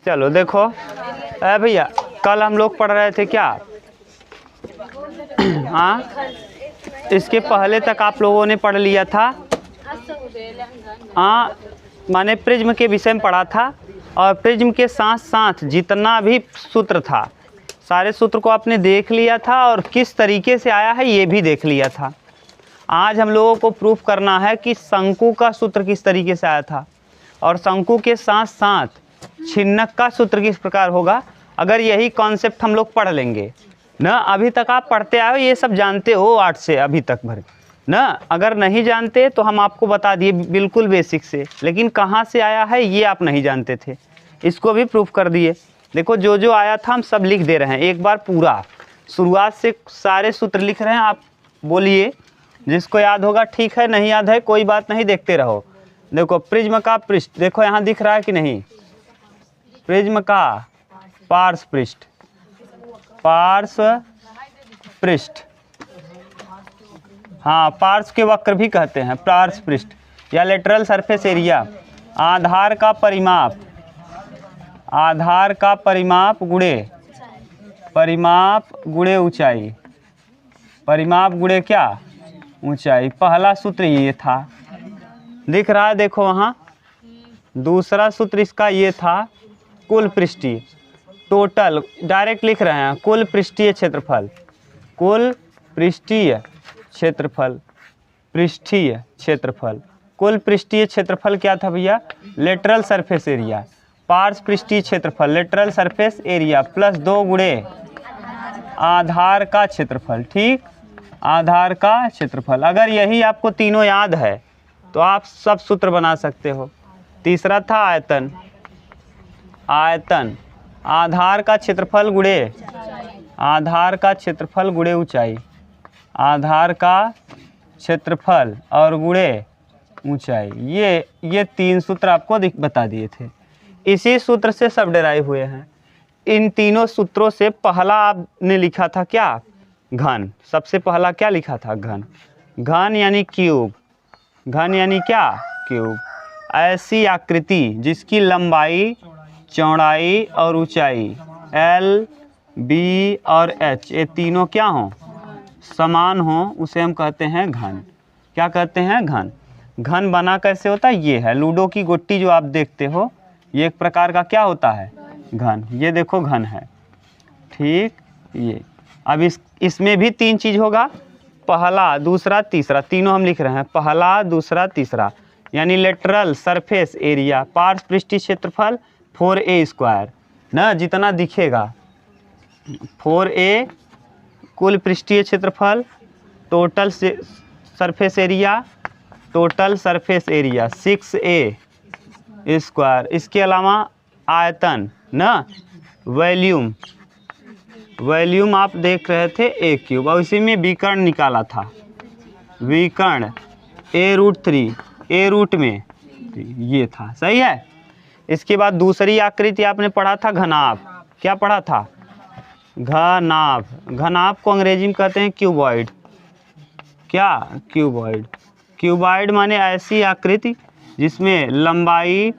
चलो देखो भैया, कल हम लोग पढ़ रहे थे क्या? हाँ, इसके पहले तक आप लोगों ने पढ़ लिया था। हाँ, माने प्रिज्म के विषय में पढ़ा था, और प्रिज्म के साथ साथ जितना भी सूत्र था सारे सूत्र को आपने देख लिया था, और किस तरीके से आया है ये भी देख लिया था। आज हम लोगों को प्रूफ करना है कि शंकु का सूत्र किस तरीके से आया था, और शंकु के साथ साथ छिन्नक का सूत्र किस प्रकार होगा। अगर यही कॉन्सेप्ट हम लोग पढ़ लेंगे ना, अभी तक आप पढ़ते आए हो, ये सब जानते हो 8 से अभी तक भर ना। अगर नहीं जानते तो हम आपको बता दिए बिल्कुल बेसिक से, लेकिन कहाँ से आया है ये आप नहीं जानते थे, इसको भी प्रूफ कर दिए। देखो जो जो आया था हम सब लिख दे रहे हैं, एक बार पूरा शुरुआत से सारे सूत्र लिख रहे हैं। आप बोलिए, जिसको याद होगा ठीक है, नहीं याद है कोई बात नहीं, देखते रहो। देखो प्रिज्म का पृष्ठ देखो यहाँ दिख रहा है कि नहीं, प्रिज्म का पार्श्व पृष्ठ, पार्श्व पृष्ठ, हाँ पार्श्व के वक्र भी कहते हैं पार्श्व पृष्ठ या लेटरल सरफेस एरिया। आधार का परिमाप, आधार का परिमाप गुणे, परिमाप गुणे ऊंचाई, परिमाप गुणे क्या, ऊंचाई। पहला सूत्र ये था, दिख रहा है देखो वहाँ। दूसरा सूत्र इसका ये था, कुल पृष्ठीय, टोटल डायरेक्ट लिख रहे हैं, कुल पृष्ठीय क्षेत्रफल, कुल पृष्ठीय क्षेत्रफल, पृष्ठीय क्षेत्रफल। कुल पृष्ठीय क्षेत्रफल क्या था भैया, लेटरल सरफेस एरिया, पार्श्व पृष्ठीय क्षेत्रफल लेटरल सरफेस एरिया प्लस 2 गुणे आधार का क्षेत्रफल। ठीक, आधार का क्षेत्रफल। अगर यही आपको तीनों याद है तो आप सब सूत्र बना सकते हो। तीसरा था आयतन, आयतन आधार का क्षेत्रफल गुणे, आधार का क्षेत्रफल गुणे ऊंचाई, आधार का क्षेत्रफल और गुणे ऊंचाई। ये 3 सूत्र आपको बता दिए थे। इसी सूत्र से सब डेराइव हुए हैं। इन तीनों सूत्रों से पहला आपने लिखा था क्या, घन। सबसे पहला क्या लिखा था, घन। घन यानी क्यूब, घन यानी क्या, क्यूब। ऐसी आकृति जिसकी लंबाई, चौड़ाई और ऊंचाई L, B और H ये तीनों क्या हों, समान हों, उसे हम कहते हैं घन। क्या कहते हैं, घन। घन बना कैसे होता है, ये है लूडो की गोटी जो आप देखते हो, ये एक प्रकार का क्या होता है, घन। ये देखो घन है, ठीक। ये अब इसमें भी 3 चीज़ होगा, पहला दूसरा तीसरा, तीनों हम लिख रहे हैं, पहला दूसरा तीसरा। यानी लेटरल सरफेस एरिया, पार्श्व पृष्ठीय क्षेत्रफल 4a² ना, जितना दिखेगा 4a कुल पृष्ठीय क्षेत्रफल, total surface area, total surface area 6a²। इसके अलावा आयतन ना, वॉल्यूम, वॉल्यूम आप देख रहे थे a³, और इसी में विकर्ण निकाला था, विकर्ण a√3, a रूट में ये था, सही है। इसके बाद दूसरी आकृति आपने पढ़ा था घनाभ। क्या पढ़ा था, घनाभ। घनाभ को अंग्रेजी में कहते हैं क्यूबॉइड। क्या, क्यूबॉइड। क्यूबॉइड माने ऐसी आकृति जिसमें लंबाई,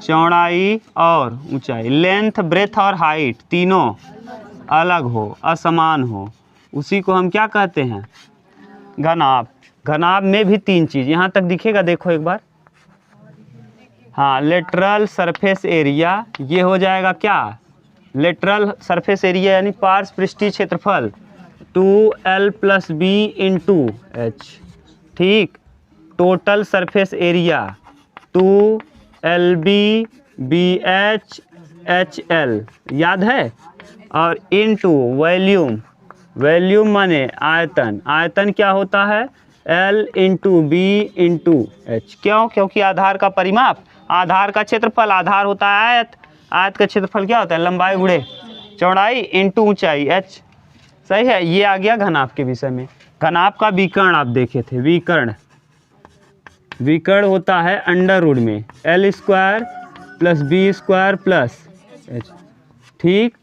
चौड़ाई और ऊंचाई, लेंथ ब्रेथ और हाइट तीनों अलग हो, असमान हो, उसी को हम क्या कहते हैं, घनाभ। घनाभ में भी 3 चीज़ यहाँ तक दिखेगा, देखो एक बार। हाँ, लेटरल सरफेस एरिया, ये हो जाएगा क्या, लेटरल सरफेस एरिया यानी पार्श्व पृष्ठीय क्षेत्रफल 2L + B × H। ठीक, total surface area 2LB BH HL, याद है। और इनटू वॉल्यूम, वॉल्यूम माने आयतन, आयतन क्या होता है, L × B × H। क्यों, क्योंकि आधार का परिमाप, आधार का क्षेत्रफल, आधार होता है आयत, आयत का क्षेत्रफल क्या होता है, लंबाई गुणे चौड़ाई इंटू ऊंचाई h। सही है, ये आ गया घनाभ के विषय में। घनाभ का विकर्ण आप देखे थे, विकर्ण, विकर्ण होता है अंडर रूट में L² + B² + H। ठीक,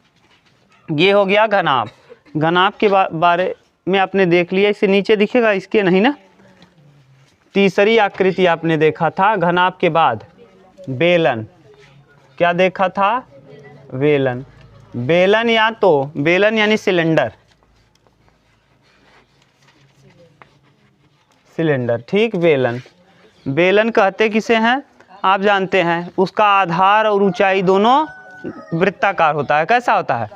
ये हो गया घनाभ। घनाभ के बारे में आपने देख लिया, इससे नीचे दिखेगा, इसके नहीं ना। तीसरी आकृति आपने देखा था घनाभ के बाद, बेलन। क्या देखा था, बेलन। बेलन या तो बेलन यानी सिलेंडर, सिलेंडर, ठीक। बेलन, बेलन कहते किसे हैं आप जानते हैं, उसका आधार और ऊंचाई दोनों वृत्ताकार होता है। कैसा होता है?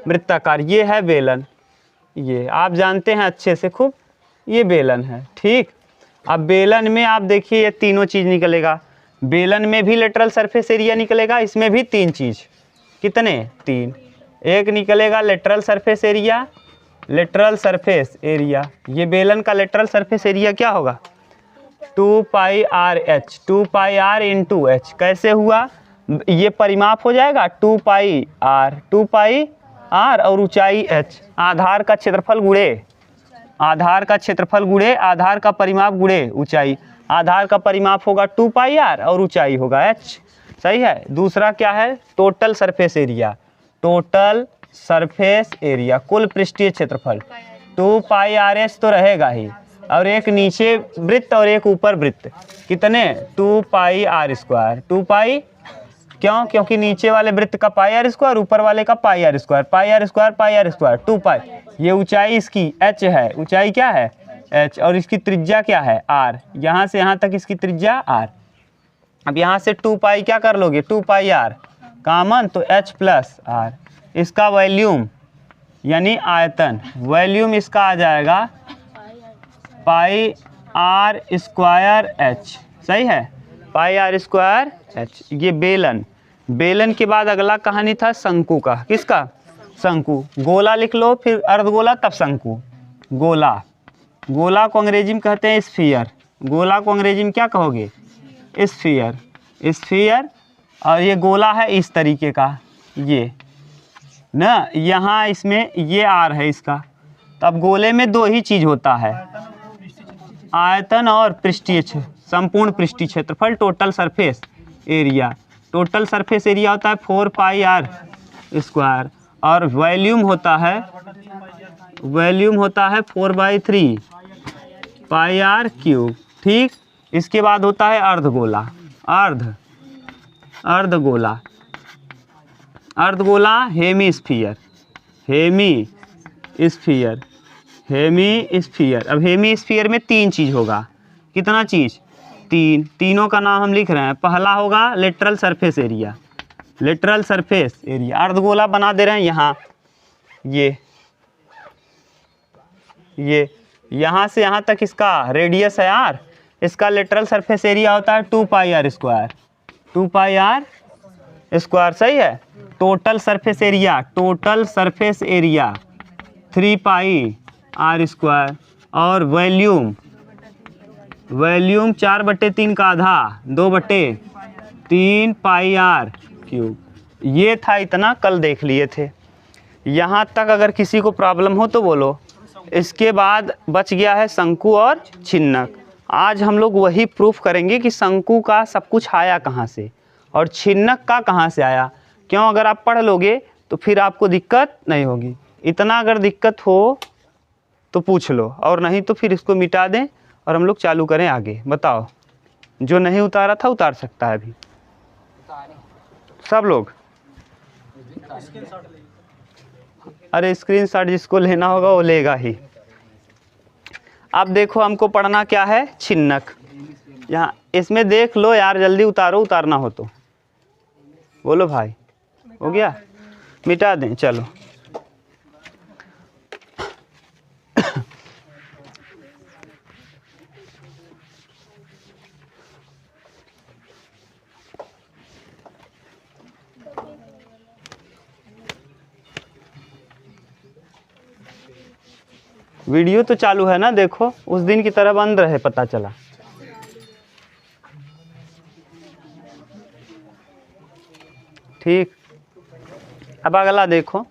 वृत्ताकार। ये है बेलन, ये आप जानते हैं अच्छे से खूब, ये बेलन है, ठीक। अब बेलन में आप देखिए ये तीनों चीज़ निकलेगा। बेलन में भी लेटरल सरफेस एरिया निकलेगा, इसमें भी तीन चीज़। कितने? तीन। एक निकलेगा lateral surface area, lateral surface area, ये बेलन का लेटरल सरफेस एरिया क्या होगा? 2 pi R H, 2 pi R into H. कैसे हुआ? ये परिमाप हो जाएगा 2 पाई आर, 2 पाई आर और ऊंचाई एच, आधार का क्षेत्रफल गुणे आधार का क्षेत्रफल गुणे आधार का परिमाप गुणे ऊंचाई। आधार का परिमाप होगा 2 पाई आर और ऊंचाई होगा एच। सही है। दूसरा क्या है? Total surface area, total surface area, कुल पृष्ठीय क्षेत्रफल। 2 पाई आर एच तो रहेगा ही, और एक नीचे वृत्त और एक ऊपर वृत्त। कितने? 2 पाई आर स्क्वायर, 2 पाई। क्यों? क्योंकि नीचे वाले वृत्त का पाई आर स्क्वायर, ऊपर वाले का pi R square, pi R square, pi R square, 2 pi. ये ऊंचाई इसकी एच है, ऊंचाई क्या है? एच, और इसकी त्रिज्या क्या है? आर। यहाँ से यहाँ तक इसकी त्रिज्या आर। अब यहाँ से 2 पाई क्या कर लोगे? 2 पाई आर कॉमन, तो एच प्लस आर। इसका वॉल्यूम यानी आयतन, वॉल्यूम इसका आ जाएगा पाई आर स्क्वायर एच। सही है, पाई आर स्क्वायर एच। ये बेलन। बेलन के बाद अगला कहानी था शंकु का। किसका? शंकु। गोला लिख लो, फिर अर्धगोला, तब शंकु। गोला, गोला को अंग्रेजी में कहते हैं स्फीयर। गोला को अंग्रेजी में क्या कहोगे? Sphere, sphere. और ये गोला है इस तरीके का, ये ना, यहाँ इसमें ये आर है इसका। तो अब गोले में दो ही चीज़ होता है, आयतन और पृष्ठीय संपूर्ण पृष्ठीय क्षेत्रफल, total surface area. Total surface area होता है 4 पाई आर स्क्वायर, और वॉल्यूम होता है 4/3 पाई आर क्यूब, ठीक। इसके बाद होता है अर्धगोला, अर्धगोला, अर्धगोला hemisphere, hemisphere, hemisphere. अब हेमी स्फीयर में तीन चीज़ होगा। कितना चीज़? तीन। तीनों का नाम हम लिख रहे हैं। पहला होगा lateral surface area, lateral surface area. अर्धगोला बना दे रहे हैं यहाँ, ये यहाँ से यहाँ तक इसका रेडियस है आर। इसका लेटरल सरफेस एरिया होता है 2 pi R square, 2 pi R square. सही है। Total surface area, total surface area 3 pi R square, और वॉल्यूम, वॉल्यूम 4/3 का आधा, 2/3 पाई आर क्यूब। ये था इतना, कल देख लिए थे। यहाँ तक अगर किसी को प्रॉब्लम हो तो बोलो। इसके बाद बच गया है शंकु और छिन्नक। आज हम लोग वही प्रूफ करेंगे कि शंकु का सब कुछ आया कहाँ से और छिन्नक का कहाँ से आया। क्यों? अगर आप पढ़ लोगे तो फिर आपको दिक्कत नहीं होगी। इतना अगर दिक्कत हो तो पूछ लो, और नहीं तो फिर इसको मिटा दें और हम लोग चालू करें आगे। बताओ, जो नहीं उतारा था उतार सकता है अभी सब लोग। अरे स्क्रीनशॉट जिसको लेना होगा वो लेगा ही। अब देखो हमको पढ़ना क्या है? छिन्नक। यहाँ इसमें देख लो यार, जल्दी उतारो, उतारना हो तो बोलो भाई। हो गया? मिटा दें, चलो। वीडियो तो चालू है ना, देखो। उस दिन की तरह बंद रहे, पता चला। ठीक। अब अगला देखो।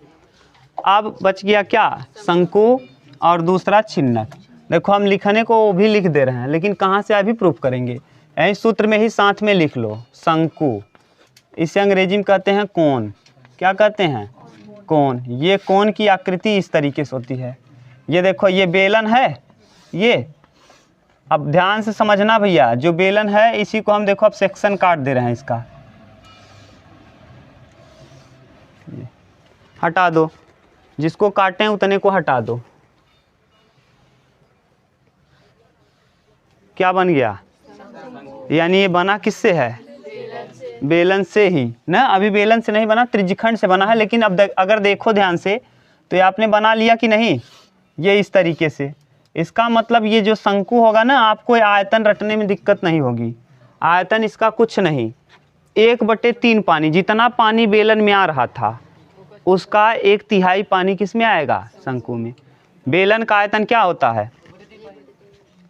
अब बच गया क्या? शंकु और दूसरा छिन्नक। देखो हम लिखने को वो भी लिख दे रहे हैं, लेकिन कहाँ से अभी प्रूफ करेंगे? यही सूत्र में ही साथ में लिख लो। शंकु, इसे अंग्रेजी में कहते हैं कोन। क्या कहते हैं? कोन। ये कोन की आकृति इस तरीके से होती है। ये देखो, ये बेलन है ये। अब ध्यान से समझना भैया, जो बेलन है इसी को हम देखो अब सेक्शन काट दे रहे हैं इसका। ये हटा दो, जिसको काटें उतने को हटा दो। क्या बन गया? यानी ये बना किससे है? बेलन से ही ना। अभी बेलन से नहीं बना, त्रिज्यखंड से बना है। लेकिन अब अगर देखो ध्यान से तो ये आपने बना लिया कि नहीं, ये इस तरीके से। इसका मतलब ये जो शंकु होगा ना, आपको आयतन रटने में दिक्कत नहीं होगी। आयतन इसका कुछ नहीं, 1/3 पानी, जितना पानी बेलन में आ रहा था उसका 1/3 पानी किस में आएगा? शंकु में। बेलन का आयतन क्या होता है?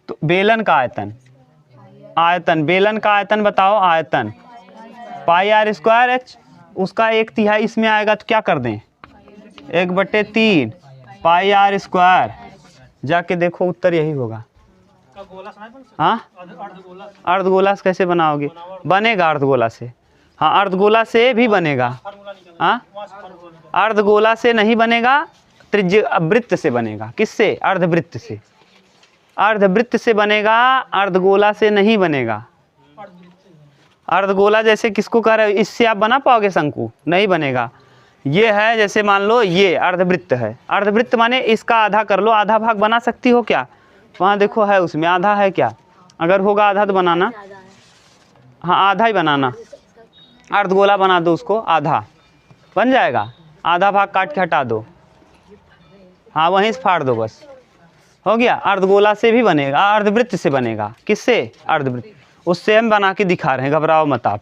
तो बेलन का आयतन बेलन का आयतन बताओ। आयतन πr²h, उसका 1/3 इसमें आएगा तो क्या कर दें? 1/3 πr²। जाके देखो उत्तर यही होगा। हाँ, अर्धगोला से कैसे बनाओगे? बनेगा अर्धगोला से। हाँ, अर्धगोला से भी बनेगा। हाँ, अर्धगोला से नहीं बनेगा, वृत्त से बनेगा। किससे? अर्धवृत्त से। अर्धवृत्त से बनेगा, अर्धगोला से नहीं बनेगा। अर्धगोला जैसे किसको कह रहे हो? इससे आप बना पाओगे शंकु? नहीं बनेगा। ये है, जैसे मान लो ये अर्धवृत्त है। अर्धवृत्त माने इसका आधा कर लो। आधा भाग बना सकती हो क्या? वहाँ देखो है, उसमें आधा है क्या? अगर होगा आधा तो बनाना। हाँ, आधा ही बनाना। अर्धगोला बना दो, उसको आधा बन जाएगा। आधा भाग काट के हटा दो। हाँ, वहीं से फाड़ दो, बस हो गया। अर्धगोला से भी बनेगा, अर्धवृत्त से बनेगा। किससे? अर्धवृत्त। उससे हम बना के दिखा रहे हैं, घबराओ मत आप।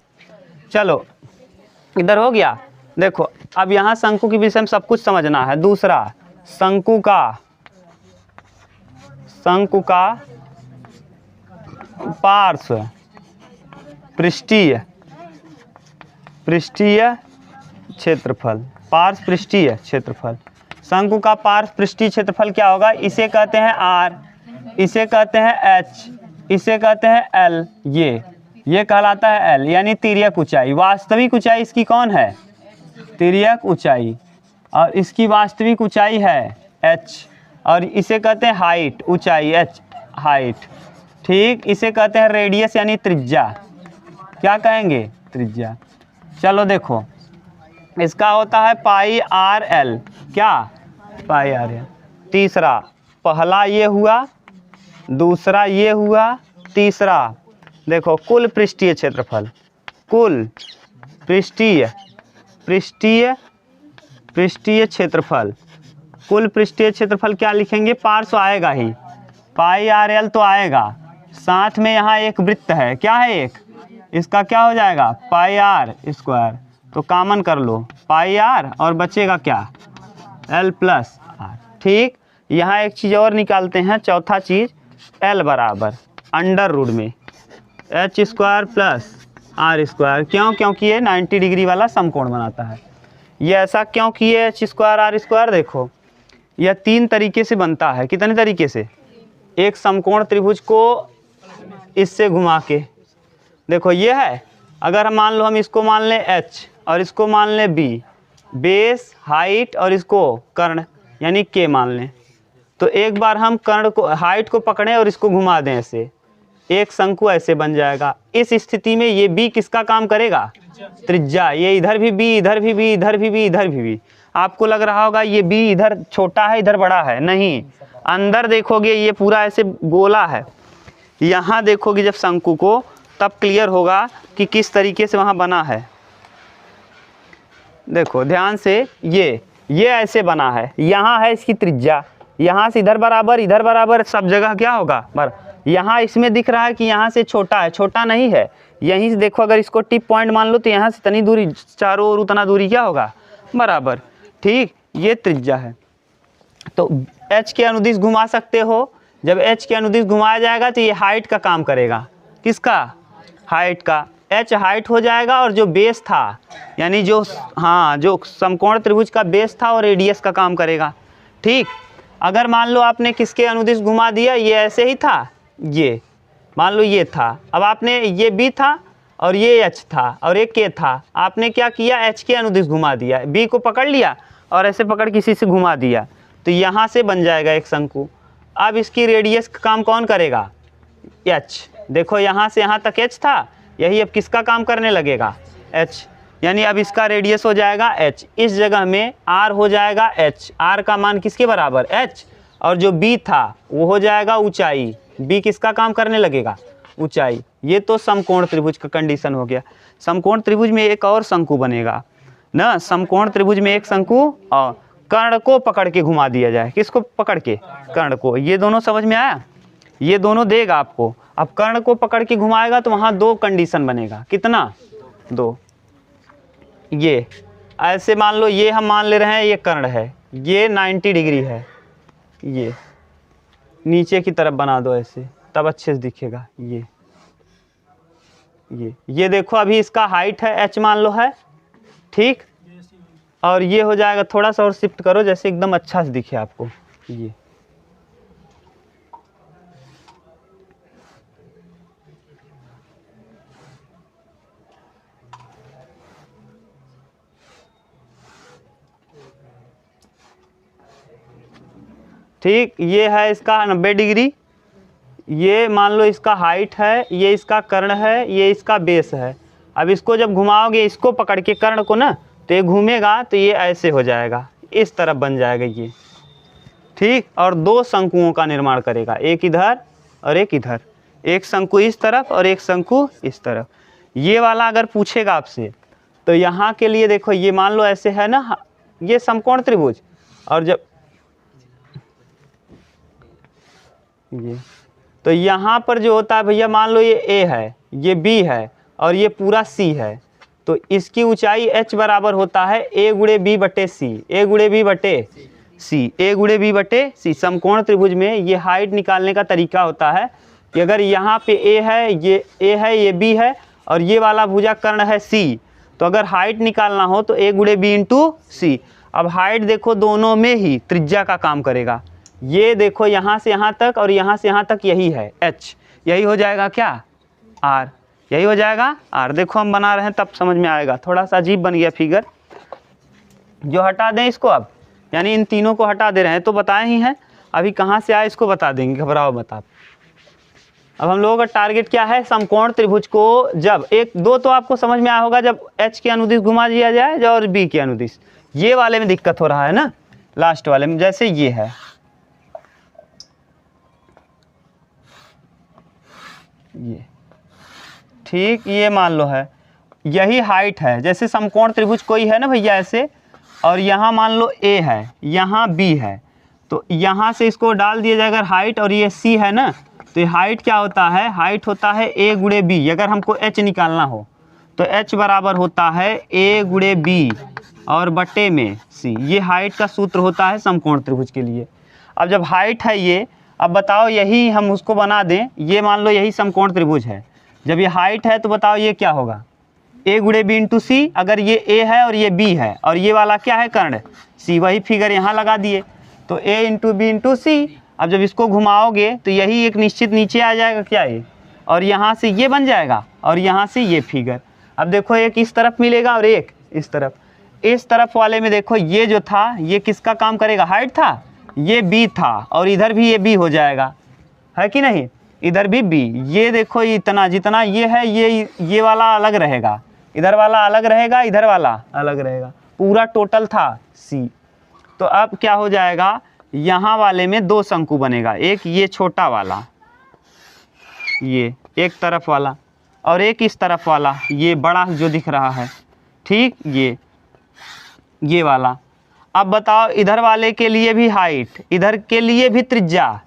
चलो, इधर हो गया। देखो अब यहाँ शंकु के विषय में सब कुछ समझना है। दूसरा, शंकु का पार्श्व पृष्ठीय क्षेत्रफल। पार्श्व पृष्ठीय क्षेत्रफल। शंकु का पार्श्व पृष्ठीय क्षेत्रफल क्या होगा? इसे कहते हैं r, इसे कहते हैं h, इसे कहते हैं l। ये कहलाता है l, यानी तिर्यक ऊंचाई। वास्तविक ऊंचाई इसकी कौन है? तिर्यक ऊंचाई। और इसकी वास्तविक ऊंचाई है h, और इसे कहते हैं हाइट, ऊंचाई h, हाइट। ठीक, इसे कहते हैं रेडियस यानी त्रिज्या। क्या कहेंगे? त्रिज्या। चलो देखो, इसका होता है πr_l। क्या? πr_l। तीसरा, पहला ये हुआ, दूसरा ये हुआ, तीसरा देखो कुल पृष्ठीय क्षेत्रफल। कुल पृष्ठीय क्षेत्रफल। कुल पृष्ठीय क्षेत्रफल क्या लिखेंगे? पार्श्व आएगा ही, πr_l तो आएगा। साथ में यहाँ एक वृत्त है। क्या है? एक, इसका क्या हो जाएगा? πr²। तो कॉमन कर लो πr, और बचेगा क्या? l+r। ठीक, यहाँ एक चीज़ और निकालते हैं, चौथा चीज़, l बराबर अंडर रूट में h² + r²। क्यों? क्योंकि ये 90 डिग्री वाला समकोण बनाता है। ये ऐसा क्यों किए h² r²? देखो यह 3 तरीके से बनता है। कितने तरीके से? एक समकोण त्रिभुज को इससे घुमा के, देखो ये है। अगर हम मान लो, हम इसको मान लें h और इसको मान लें b, बेस, हाइट और इसको कर्ण यानी k मान लें, तो एक बार हम कर्ण को, हाइट को पकड़ें और इसको घुमा दें ऐसे, एक शंकु ऐसे बन जाएगा। इस स्थिति में ये b किसका काम करेगा? त्रिज्या। ये इधर भी b, इधर भी b, इधर भी b, इधर भी b। आपको लग रहा होगा ये b इधर छोटा है, इधर बड़ा है। नहीं, अंदर देखोगे ये पूरा ऐसे गोला है। यहाँ देखोगे जब शंकु को, तब क्लियर होगा कि किस तरीके से वहाँ बना है। देखो ध्यान से, ये ऐसे बना है। यहाँ है इसकी त्रिज्या, यहाँ से इधर बराबर, सब जगह क्या होगा? यहाँ इसमें दिख रहा है कि यहाँ से छोटा है, छोटा नहीं है। यहीं से देखो, अगर इसको टिप पॉइंट मान लो तो यहाँ से इतनी दूरी, चारों ओर उतना दूरी क्या होगा? बराबर। ठीक, ये त्रिज्या है। तो h के अनुदिश घुमा सकते हो। जब h के अनुदिश घुमाया जाएगा तो ये हाइट का काम करेगा। किसका? हाइट का। h हाइट हो जाएगा, और जो बेस था, यानी जो समकोण त्रिभुज का बेस था, और रेडियस का काम करेगा। ठीक, अगर मान लो आपने किसके अनुदिश घुमा दिया, ये ऐसे ही था, ये मान लो ये था, अब आपने, ये b था और ये h था और एक k था, आपने क्या किया? h के अनुदिश घुमा दिया, b को पकड़ लिया और ऐसे पकड़ किसी से घुमा दिया, तो यहाँ से बन जाएगा एक शंकु। अब इसकी रेडियस का काम कौन करेगा? h। देखो यहाँ से यहाँ तक h था, यही अब किसका काम करने लगेगा? h। यानी अब इसका रेडियस हो जाएगा h, इस जगह में r हो जाएगा h, r का मान किसके बराबर h, और जो b था वो हो जाएगा ऊंचाई, b किसका काम करने लगेगा, ऊंचाई। ये तो समकोण त्रिभुज का कंडीशन हो गया। समकोण त्रिभुज में एक और शंकु बनेगा ना, समकोण त्रिभुज में एक शंकु और कर्ण को पकड़ के घुमा दिया जाए, किसको पकड़ के, कर्ण को। ये दोनों समझ में आया, ये दोनों देगा आपको। अब कर्ण को पकड़ के घुमाएगा तो वहाँ दो कंडीशन बनेगा, कितना, दो। ये ऐसे मान लो, ये हम मान ले रहे हैं ये कर्ण है, ये 90 डिग्री है, ये नीचे की तरफ बना दो ऐसे, तब अच्छे से दिखेगा। ये देखो अभी इसका हाइट है h मान लो है, ठीक, और ये हो जाएगा, थोड़ा सा और शिफ्ट करो जैसे एकदम अच्छा से दिखे आपको। ये ठीक, ये है इसका 90 डिग्री, ये मान लो इसका हाइट है, ये इसका कर्ण है, ये इसका बेस है। अब इसको जब घुमाओगे इसको पकड़ के कर्ण को ना, तो ये घूमेगा तो ये ऐसे हो जाएगा, इस तरफ बन जाएगा ये, ठीक। और दो शंकुओं का निर्माण करेगा, एक इधर और एक इधर, एक शंकु इस तरफ और एक शंकु इस तरफ। ये वाला अगर पूछेगा आपसे तो यहाँ के लिए देखो, ये मान लो ऐसे है ना, ये समकोण त्रिभुज, और जब ये, तो यहाँ पर जो होता है भैया, मान लो ये A है, ये B है और ये पूरा C है, तो इसकी ऊंचाई h बराबर होता है a गुणे b बटे c, a गुणे b बटे c, a गुणे b बटे c। समकोण त्रिभुज में ये हाइट निकालने का तरीका होता है कि अगर यहाँ पे a है, ये a है, ये b है, और ये वाला भुजा कर्ण है c, तो अगर हाइट निकालना हो तो a गुणे b इंटू c। अब हाइट देखो दोनों में ही त्रिज्या का काम करेगा, ये देखो यहाँ से यहाँ तक और यहाँ से यहाँ तक यही है h, यही हो जाएगा क्या, r, यही हो जाएगा r। देखो हम बना रहे हैं तब समझ में आएगा, थोड़ा सा अजीब बन गया फिगर, जो हटा दें इसको अब, यानी इन तीनों को हटा दे रहे हैं, तो बताए ही हैं, अभी कहाँ से आए इसको बता देंगे, घबराओ मत आप। अब हम लोगों का टारगेट क्या है, समकोण त्रिभुज को जब एक दो तो आपको समझ में आया होगा, जब h के अनुदिश घुमा दिया जाए और b के अनुदिश। ये वाले में दिक्कत हो रहा है ना, लास्ट वाले में, जैसे ये है, ये ठीक, ये मान लो है, यही हाइट है। जैसे समकोण त्रिभुज कोई है ना भैया ऐसे, और यहाँ मान लो a है, यहाँ b है, तो यहाँ से इसको डाल दिया जाए अगर हाइट, और ये c है ना, तो ये हाइट क्या होता है, हाइट होता है a गुणे b। अगर हमको h निकालना हो तो h बराबर होता है a गुणे b और बटे में c। ये हाइट का सूत्र होता है समकोण त्रिभुज के लिए। अब जब हाइट है ये, अब बताओ यही हम उसको बना दें, ये मान लो यही समकोण त्रिभुज है, जब ये हाइट है तो बताओ ये क्या होगा, a गुणे b इंटू सी। अगर ये a है और ये b है और ये वाला क्या है, कर्ण c, वही फिगर यहाँ लगा दिए, तो a इंटू b इंटू सी। अब जब इसको घुमाओगे तो यही एक निश्चित नीचे आ जाएगा क्या ये, और यहाँ से ये बन जाएगा और यहाँ से ये फिगर। अब देखो एक इस तरफ मिलेगा और एक इस तरफ। इस तरफ वाले में देखो ये जो था ये किसका काम करेगा, हाइट था, ये b था, और इधर भी ये b हो जाएगा, है कि नहीं, इधर भी b। ये देखो इतना जितना ये है, ये वाला अलग रहेगा, इधर वाला अलग रहेगा, इधर वाला अलग रहेगा, पूरा टोटल था c। तो अब क्या हो जाएगा, यहाँ वाले में दो शंकु बनेगा, एक ये छोटा वाला, ये एक तरफ वाला, और एक इस तरफ वाला, ये बड़ा जो दिख रहा है, ठीक, ये वाला। अब बताओ इधर वाले के लिए भी हाइट, इधर के लिए भी त्रिज्या,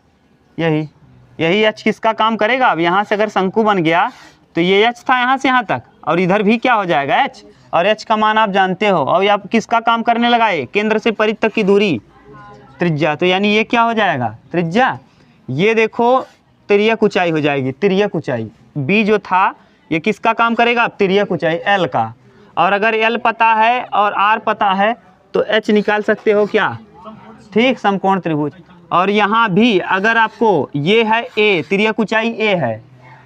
यही h किसका काम करेगा। अब यहाँ से अगर शंकु बन गया तो ये h था यहाँ से यहाँ तक, और इधर भी क्या हो जाएगा h, और h का मान आप जानते हो, और आप किसका काम करने लगा है, केंद्र से परिध तक की दूरी, त्रिज्या। तो यानी ये क्या हो जाएगा, त्रिज्या। ये देखो तिर्यक ऊंचाई हो जाएगी, तिर्यक ऊंचाई। b जो था ये किसका काम करेगा, तिर्यक ऊंचाई l का। और अगर l पता है और r पता है तो h निकाल सकते हो क्या, ठीक, समकोण त्रिभुज। और यहाँ भी अगर आपको ये है a, तिर्यक ऊंचाई a है,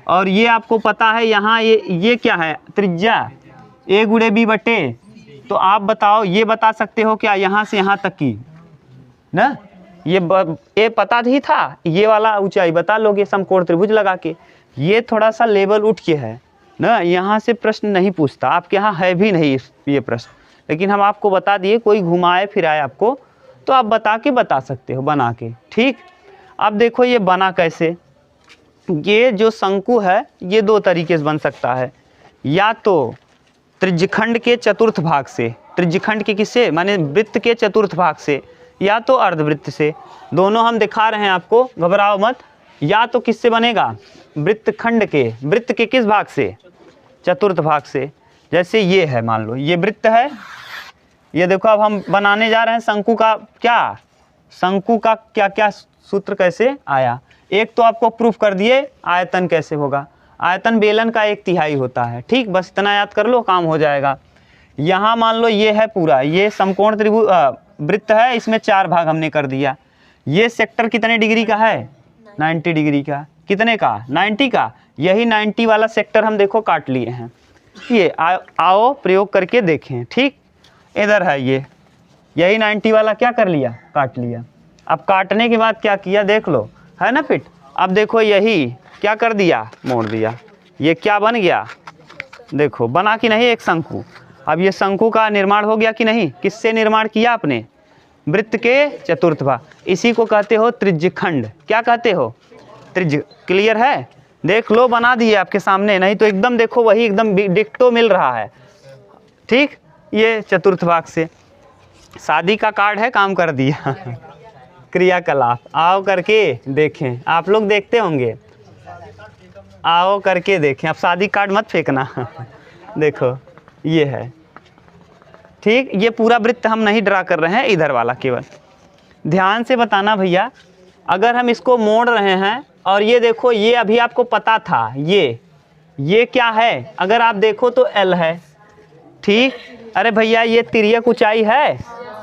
और ये आपको पता है यहाँ ये क्या है, त्रिज्या a गुणे b बटे, तो आप बताओ ये बता सकते हो क्या, यहाँ से यहाँ तक की ना, ये पता ही था, ये वाला ऊंचाई बता लोगे समकोण त्रिभुज लगा के। ये थोड़ा सा लेवल उठ के है, ना, यहाँ से प्रश्न नहीं पूछता, आपके यहाँ है भी नहीं ये प्रश्न, लेकिन हम आपको बता दिए, कोई घुमाए फिराए आपको तो आप बता सकते हो बना के। ठीक, अब देखो ये बना कैसे। ये जो शंकु है ये दो तरीके से बन सकता है, या तो त्रिज्यखंड के चतुर्थ भाग से, त्रिज्यखंड के किससे माने वृत्त के चतुर्थ भाग से, या तो अर्धवृत्त से। दोनों हम दिखा रहे हैं आपको, घबराओ मत। या तो किससे बनेगा, वृत्तखंड के, वृत्त के किस भाग से, चतुर्थ भाग से। जैसे ये है, मान लो ये वृत्त है, ये देखो अब हम बनाने जा रहे हैं शंकु का, क्या शंकु का क्या क्या सूत्र कैसे आया। एक तो आपको प्रूफ कर दिए आयतन कैसे होगा, आयतन बेलन का 1/3 होता है। ठीक, बस इतना याद कर लो, काम हो जाएगा। यहाँ मान लो ये है पूरा, ये समकोण त्रिभुज वृत्त है, इसमें 4 भाग हमने कर दिया। ये सेक्टर कितने डिग्री का है, 90 डिग्री का। कितने का, 90 का। यही 90 वाला सेक्टर हम देखो काट लिए हैं। ये आओ प्रयोग करके देखें। ठीक, इधर है ये, यही 90 वाला क्या कर लिया, काट लिया। अब काटने के बाद क्या किया देख लो, है ना फिट। अब देखो यही क्या कर दिया, मोड़ दिया। ये क्या बन गया, देखो बना कि नहीं, एक शंकु। अब ये शंकु का निर्माण हो गया कि नहीं, किससे निर्माण किया आपने, वृत्त के चतुर्थ भाग। इसी को कहते हो त्रिज्यखंड। क्या कहते हो, त्रिज्य। क्लियर है, देख लो बना दिए आपके सामने, नहीं तो एकदम देखो वही एकदम डिक्टो मिल रहा है। ठीक, ये चतुर्थ भाग से। शादी का कार्ड है, काम कर दिया। क्रियाकलाप आओ करके देखें, आप लोग देखते होंगे, आओ करके देखें। अब शादी कार्ड मत फेंकना। देखो ये है। ठीक, ये पूरा वृत्त हम नहीं ड्रा कर रहे हैं, इधर वाला केवल ध्यान से बताना भैया। अगर हम इसको मोड़ रहे हैं और ये देखो, ये अभी आपको पता था, ये क्या है, अगर आप देखो तो L है। ठीक, अरे भैया ये तिर्यक ऊंचाई है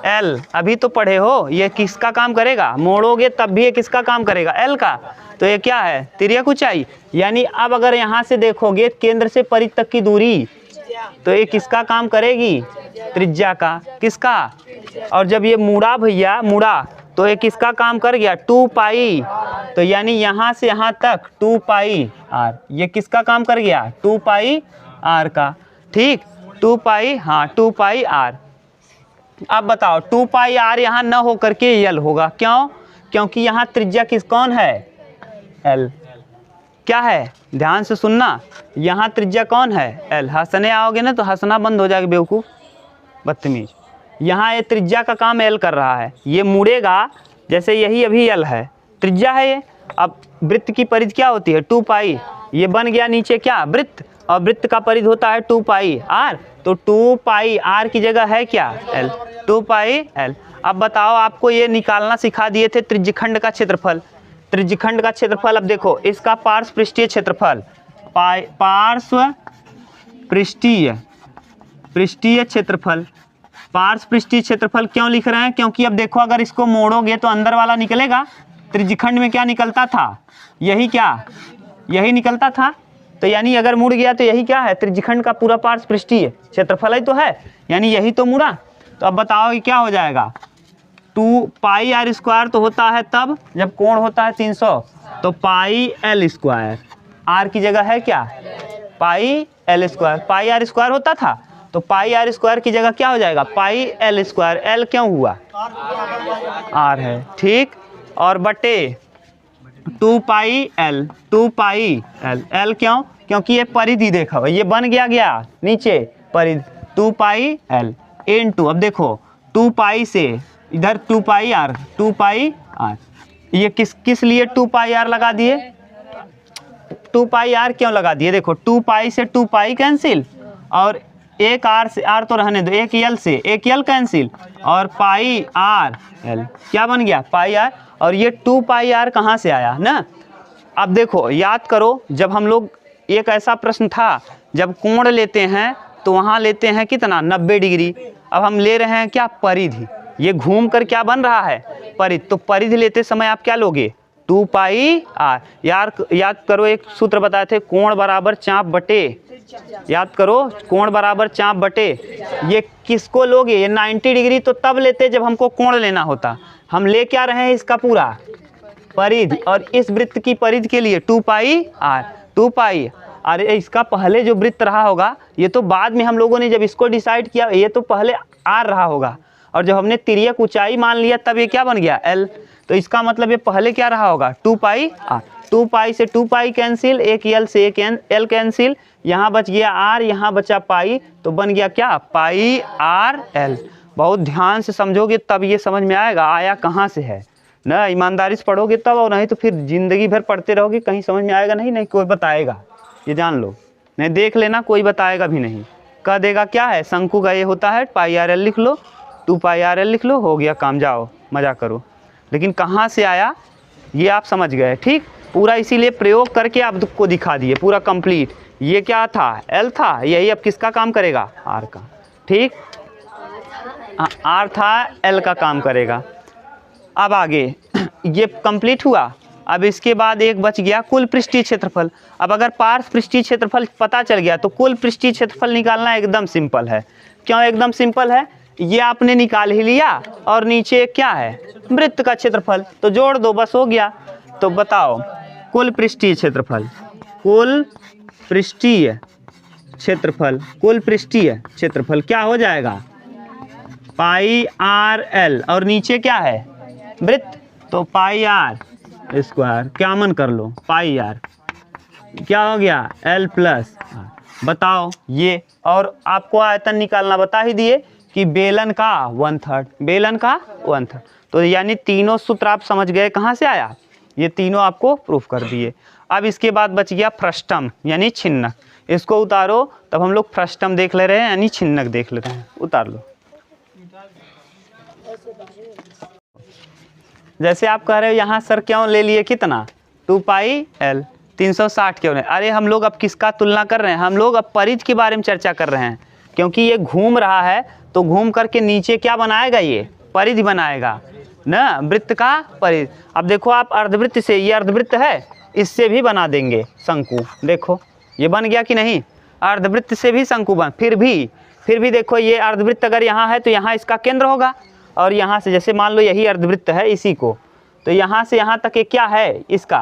L, अभी तो पढ़े हो। ये किसका काम करेगा, मोड़ोगे तब भी ये किसका काम करेगा, L का। तो ये क्या है, तिर्यक ऊंचाई। यानी अब अगर यहाँ से देखोगे केंद्र से परिध तक की दूरी, तो ये किसका काम करेगी, त्रिज्या का। किसका, और जब ये मुड़ा भैया, मुड़ा तो ये किसका काम कर गया, 2 पाई। तो यानी यहाँ से यहाँ तक 2 पाई r, ये किसका काम कर गया, 2 पाई r का। ठीक, 2 पाई, हाँ 2 पाई r। अब बताओ 2 पाई r यहाँ न हो करके L होगा, क्यों, क्योंकि यहाँ त्रिज्या कौन है, L। क्या है, ध्यान से सुनना, यहाँ त्रिज्या कौन है, L। हंसने आओगे ना तो हंसना बंद हो जाएगा बेवकूफ़, बदतमीज। यहाँ ये त्रिज्या का काम L कर रहा है, ये मुड़ेगा, जैसे यही अभी L है, त्रिज्या है ये। अब वृत्त की परिधि क्या होती है, 2 पाई। ये बन गया नीचे क्या, वृत्त, और वृत्त का परिधि होता है 2 पाई r। तो 2 पाई r की जगह है क्या, L, 2 पाई L। अब बताओ, आपको ये निकालना सिखा दिए थे त्रिज्यखंड का क्षेत्रफल। त्रिज्यखंड का क्षेत्रफल, अब देखो इसका पार्श्व पृष्ठीय क्षेत्रफल, पार्श्व पृष्ठीय क्षेत्रफल। पार्श्व पृष्ठीय क्षेत्रफल क्यों लिख रहे हैं, क्योंकि अब देखो अगर इसको मोड़ोगे तो अंदर वाला निकलेगा। त्रिज्यखंड में क्या निकलता था, यही क्या, यही निकलता था। तो यानी अगर मुड़ गया तो यही क्या है, त्रिज्यखंड का पूरा पार्श्व पृष्ठीय क्षेत्रफल ही तो है, यानी यही तो मुड़ा। तो अब बताओ ये क्या हो जाएगा, 2 पाई r स्क्वायर तो होता है तब जब कोण होता है 300, तो पाई L स्क्वायर, r की जगह है क्या, पाई L स्क्वायर। पाई r स्क्वायर होता था, तो पाई r स्क्वायर की जगह क्या हो जाएगा, पाई L स्क्वायर। L क्यों हुआ, r है। ठीक, और बटे 2 पाई L, 2 पाई L। L क्यों, क्योंकि ये परिधि देखो, ये बन गया नीचे परिधि, 2 पाई L इनटू, अब देखो 2 पाई से इधर 2 पाई r, 2 पाई r। ये किस लिए 2 पाई r लगा दिए, 2 पाई r क्यों लगा दिए, देखो 2 पाई से 2 पाई कैंसिल, और एक r से, r तो रहने दो, एक L से एक L कैंसिल, और पाई r L क्या बन गया, पाई r। और ये 2 पाई r कहाँ से आया ना। अब देखो याद करो, जब हम लोग, एक ऐसा प्रश्न था, जब कोण लेते हैं तो वहाँ लेते हैं कितना, 90 डिग्री। अब हम ले रहे हैं क्या, परिधि। ये घूम कर क्या बन रहा है, परिधि। तो परिधि लेते समय आप क्या लोगे, 2 पाई r। याद करो, एक सूत्र बताए थे, कोण बराबर चाप बटे, याद करो, कोण बराबर चाप बटे। ये किसको लोगे, ये 90 डिग्री तो तब लेते जब हमको कोण लेना होता। हम ले क्या रहे हैं, इसका पूरा परिधि, और इस वृत्त की परिधि के लिए 2 पाई r, 2 पाई। अरे इसका पहले जो वृत्त रहा होगा ये तो बाद में हम लोगों ने जब इसको डिसाइड किया, ये तो पहले आर रहा होगा, और जब हमने तिर्यक ऊंचाई मान लिया तब ये क्या बन गया एल। तो इसका मतलब ये पहले क्या रहा होगा 2 पाई आर। 2 पाई से 2 पाई कैंसिल, एक एल से एक एल कैंसिल, यहाँ बच गया आर, यहाँ बचा पाई, तो बन गया क्या पाई आर एल। बहुत ध्यान से समझोगे तब ये समझ में आएगा आया कहाँ से है ना, ईमानदारी से पढ़ोगे तब, और नहीं तो फिर जिंदगी भर पढ़ते रहोगे कहीं समझ में आएगा नहीं, नहीं कोई बताएगा, ये जान लो, नहीं देख लेना कोई बताएगा भी नहीं, कह देगा क्या है शंकु का ये होता है पाई आर एल लिख लो, 2 पाई आर एल लिख लो, हो गया काम, जाओ मज़ा करो। लेकिन कहाँ से आया ये आप समझ गए, ठीक, पूरा इसीलिए प्रयोग करके आपको दिखा दिए पूरा कंप्लीट। ये क्या था एल था, यही अब किसका काम करेगा आर का, ठीक, आर था एल का काम करेगा। अब आगे ये कंप्लीट हुआ। अब इसके बाद एक बच गया कुल पृष्ठीय क्षेत्रफल। अब अगर पार्श्व पृष्ठीय क्षेत्रफल पता चल गया तो कुल पृष्ठीय क्षेत्रफल निकालना एकदम सिंपल है। क्यों एकदम सिंपल है, ये आपने निकाल ही लिया और नीचे क्या है वृत्त का क्षेत्रफल, तो जोड़ दो बस हो गया। तो बताओ कुल पृष्ठीय क्षेत्रफल, कुल पृष्ठीय क्षेत्रफल, कुल पृष्ठीय क्षेत्रफल क्या हो जाएगा पाई आर एल, और नीचे क्या है वृत्त, तो पाई आर स्क्वायर, क्या मन कर लो पाई आर, क्या हो गया एल प्लस। बताओ ये, और आपको आयतन निकालना बता ही दिए कि बेलन का 1/3, बेलन का 1/3, तो यानी तीनों सूत्र आप समझ गए कहाँ से आया, ये तीनों आपको प्रूफ कर दिए। अब इसके बाद बच गया फ्रस्टम यानी छिन्नक, इसको उतारो, तब हम लोग फ्रस्टम देख ले रहे हैं यानी छिन्नक देख ले रहे हैं, उतार लो। जैसे आप कह रहे हो यहाँ सर क्यों ले लिए कितना 2 पाई एल, 360 क्यों नहीं, अरे हम लोग अब किसका तुलना कर रहे हैं, हम लोग अब परिधि के बारे में चर्चा कर रहे हैं, क्योंकि ये घूम रहा है तो घूम करके नीचे क्या बनाएगा, ये परिधि बनाएगा ना, वृत्त का परिधि। अब देखो आप अर्धवृत्त से, ये अर्धवृत्त है, इससे भी बना देंगे शंकु, देखो ये बन गया कि नहीं, अर्धवृत्त से भी शंकु बन, फिर भी देखो ये अर्धवृत्त अगर यहाँ है तो यहाँ इसका केंद्र होगा, और यहाँ से जैसे मान लो यही अर्धवृत्त है इसी को, तो यहाँ से यहाँ तक ये क्या है इसका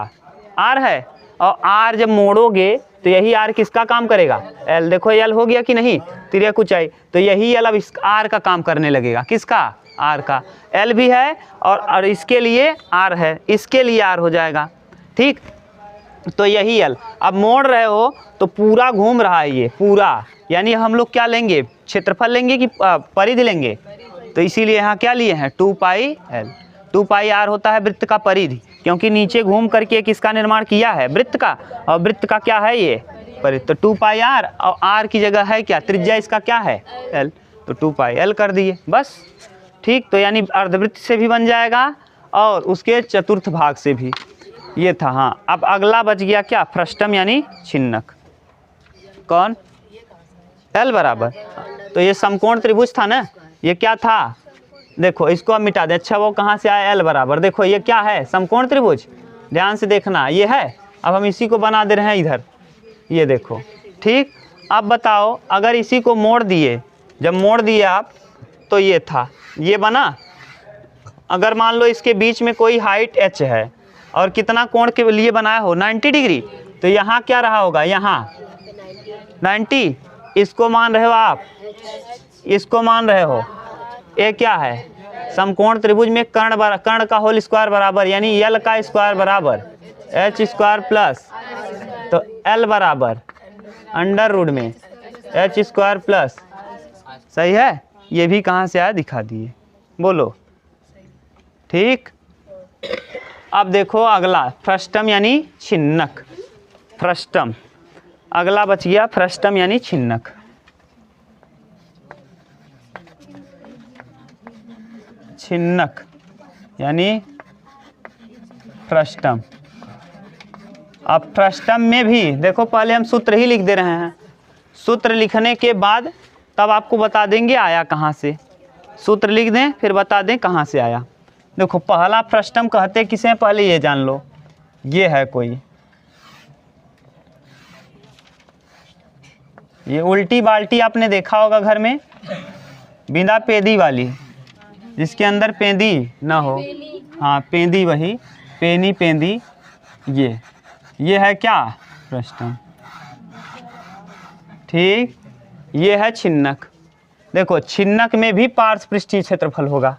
आर है, और आर जब मोड़ोगे तो यही आर किसका काम करेगा एल, देखो एल हो गया कि नहीं तिर्यक ऊंचाई, तो यही एल अब इस आर का काम करने लगेगा, किसका आर का, एल भी है और इसके लिए आर है, इसके लिए आर हो जाएगा, ठीक, तो यही एल। अब मोड़ रहे हो तो पूरा घूम रहा है ये पूरा, यानी हम लोग क्या लेंगे क्षेत्रफल लेंगे कि परिधि लेंगे, तो इसीलिए यहाँ क्या लिए हैं 2 पाई एल, 2 पाई आर होता है वृत्त का परिधि, क्योंकि नीचे घूम करके किसका निर्माण किया है वृत्त का, और वृत्त का क्या है ये परिधि, तो 2 पाई आर, और आर की जगह है क्या त्रिज्या इसका क्या है एल, तो 2 पाई एल कर दिए बस, ठीक, तो यानी अर्धवृत्त से भी बन जाएगा और उसके चतुर्थ भाग से भी, ये था। हाँ अब अगला बच गया क्या फ्रस्टम यानी छिन्नक, कौन एल बराबर, तो ये समकोण त्रिभुज था ना, ये क्या था देखो इसको अब मिटा दे, अच्छा वो कहाँ से आया एल बराबर, देखो ये क्या है समकोण त्रिभुज, ध्यान से देखना ये है, अब हम इसी को बना दे रहे हैं इधर, ये देखो, ठीक। अब बताओ अगर इसी को मोड़ दिए, जब मोड़ दिए आप तो ये था, ये बना, अगर मान लो इसके बीच में कोई हाइट h है और कितना कोण के लिए बनाया हो 90 डिग्री, तो यहाँ क्या रहा होगा, यहाँ 90, इसको मान रहे हो आप, इसको मान रहे हो, ये क्या है समकोण त्रिभुज में कर्ण का होल स्क्वायर बराबर, यानी एल का स्क्वायर बराबर एच स्क्वायर प्लस, तो एल बराबर अंडर रूट में एच स्क्वायर प्लस, सही है, ये भी कहाँ से आया दिखा दिए, बोलो ठीक। अब देखो अगला फ्रस्टम यानी छिन्नक, फ्रस्टम, अगला बच गया फ्रस्टम यानी छिन्नक, छिन्नक यानी फ्रस्टम। अब फ्रस्टम में भी देखो पहले हम सूत्र ही लिख दे रहे हैं, सूत्र लिखने के बाद तब आपको बता देंगे आया कहाँ से, सूत्र लिख दें फिर बता दें कहाँ से आया। देखो पहला फ्रस्टम कहते किसे पहले ये जान लो, ये है कोई, ये उल्टी बाल्टी आपने देखा होगा घर में, बिना पेदी वाली, जिसके अंदर पेंदी ना हो, हाँ पेंदी वही, पेनी पेंदी, ये है क्या फ्रस्टम, ठीक, ये है छिन्नक। देखो छिन्नक में भी पार्श्व पृष्ठीय क्षेत्रफल होगा।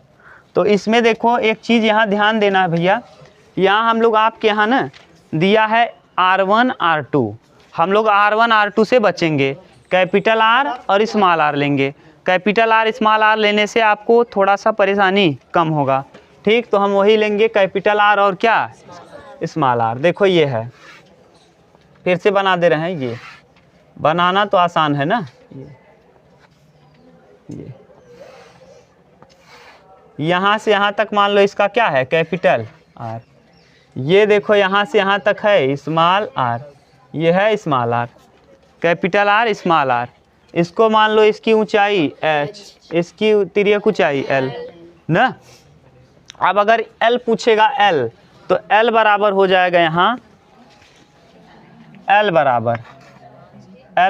तो इसमें देखो एक चीज़ यहाँ ध्यान देना है भैया, यहाँ हम लोग आपके यहाँ ना दिया है R1 R2, हम लोग R1 R2 से बचेंगे, कैपिटल R और स्मॉल r लेंगे। कैपिटल R स्मॉल r लेने से आपको थोड़ा सा परेशानी कम होगा। ठीक, तो हम वही लेंगे कैपिटल R और क्या स्मॉल r। देखो ये है, फिर से बना दे रहे हैं, ये बनाना तो आसान है ना। ये यहाँ से यहाँ तक मान लो इसका क्या है कैपिटल R। ये देखो यहाँ से यहाँ तक है स्मॉल r, ये है small r, capital R small r। इसको मान लो इसकी ऊंचाई h, इसकी तिर्यक ऊंचाई l ना। अब अगर l पूछेगा l, तो l बराबर हो जाएगा यहाँ l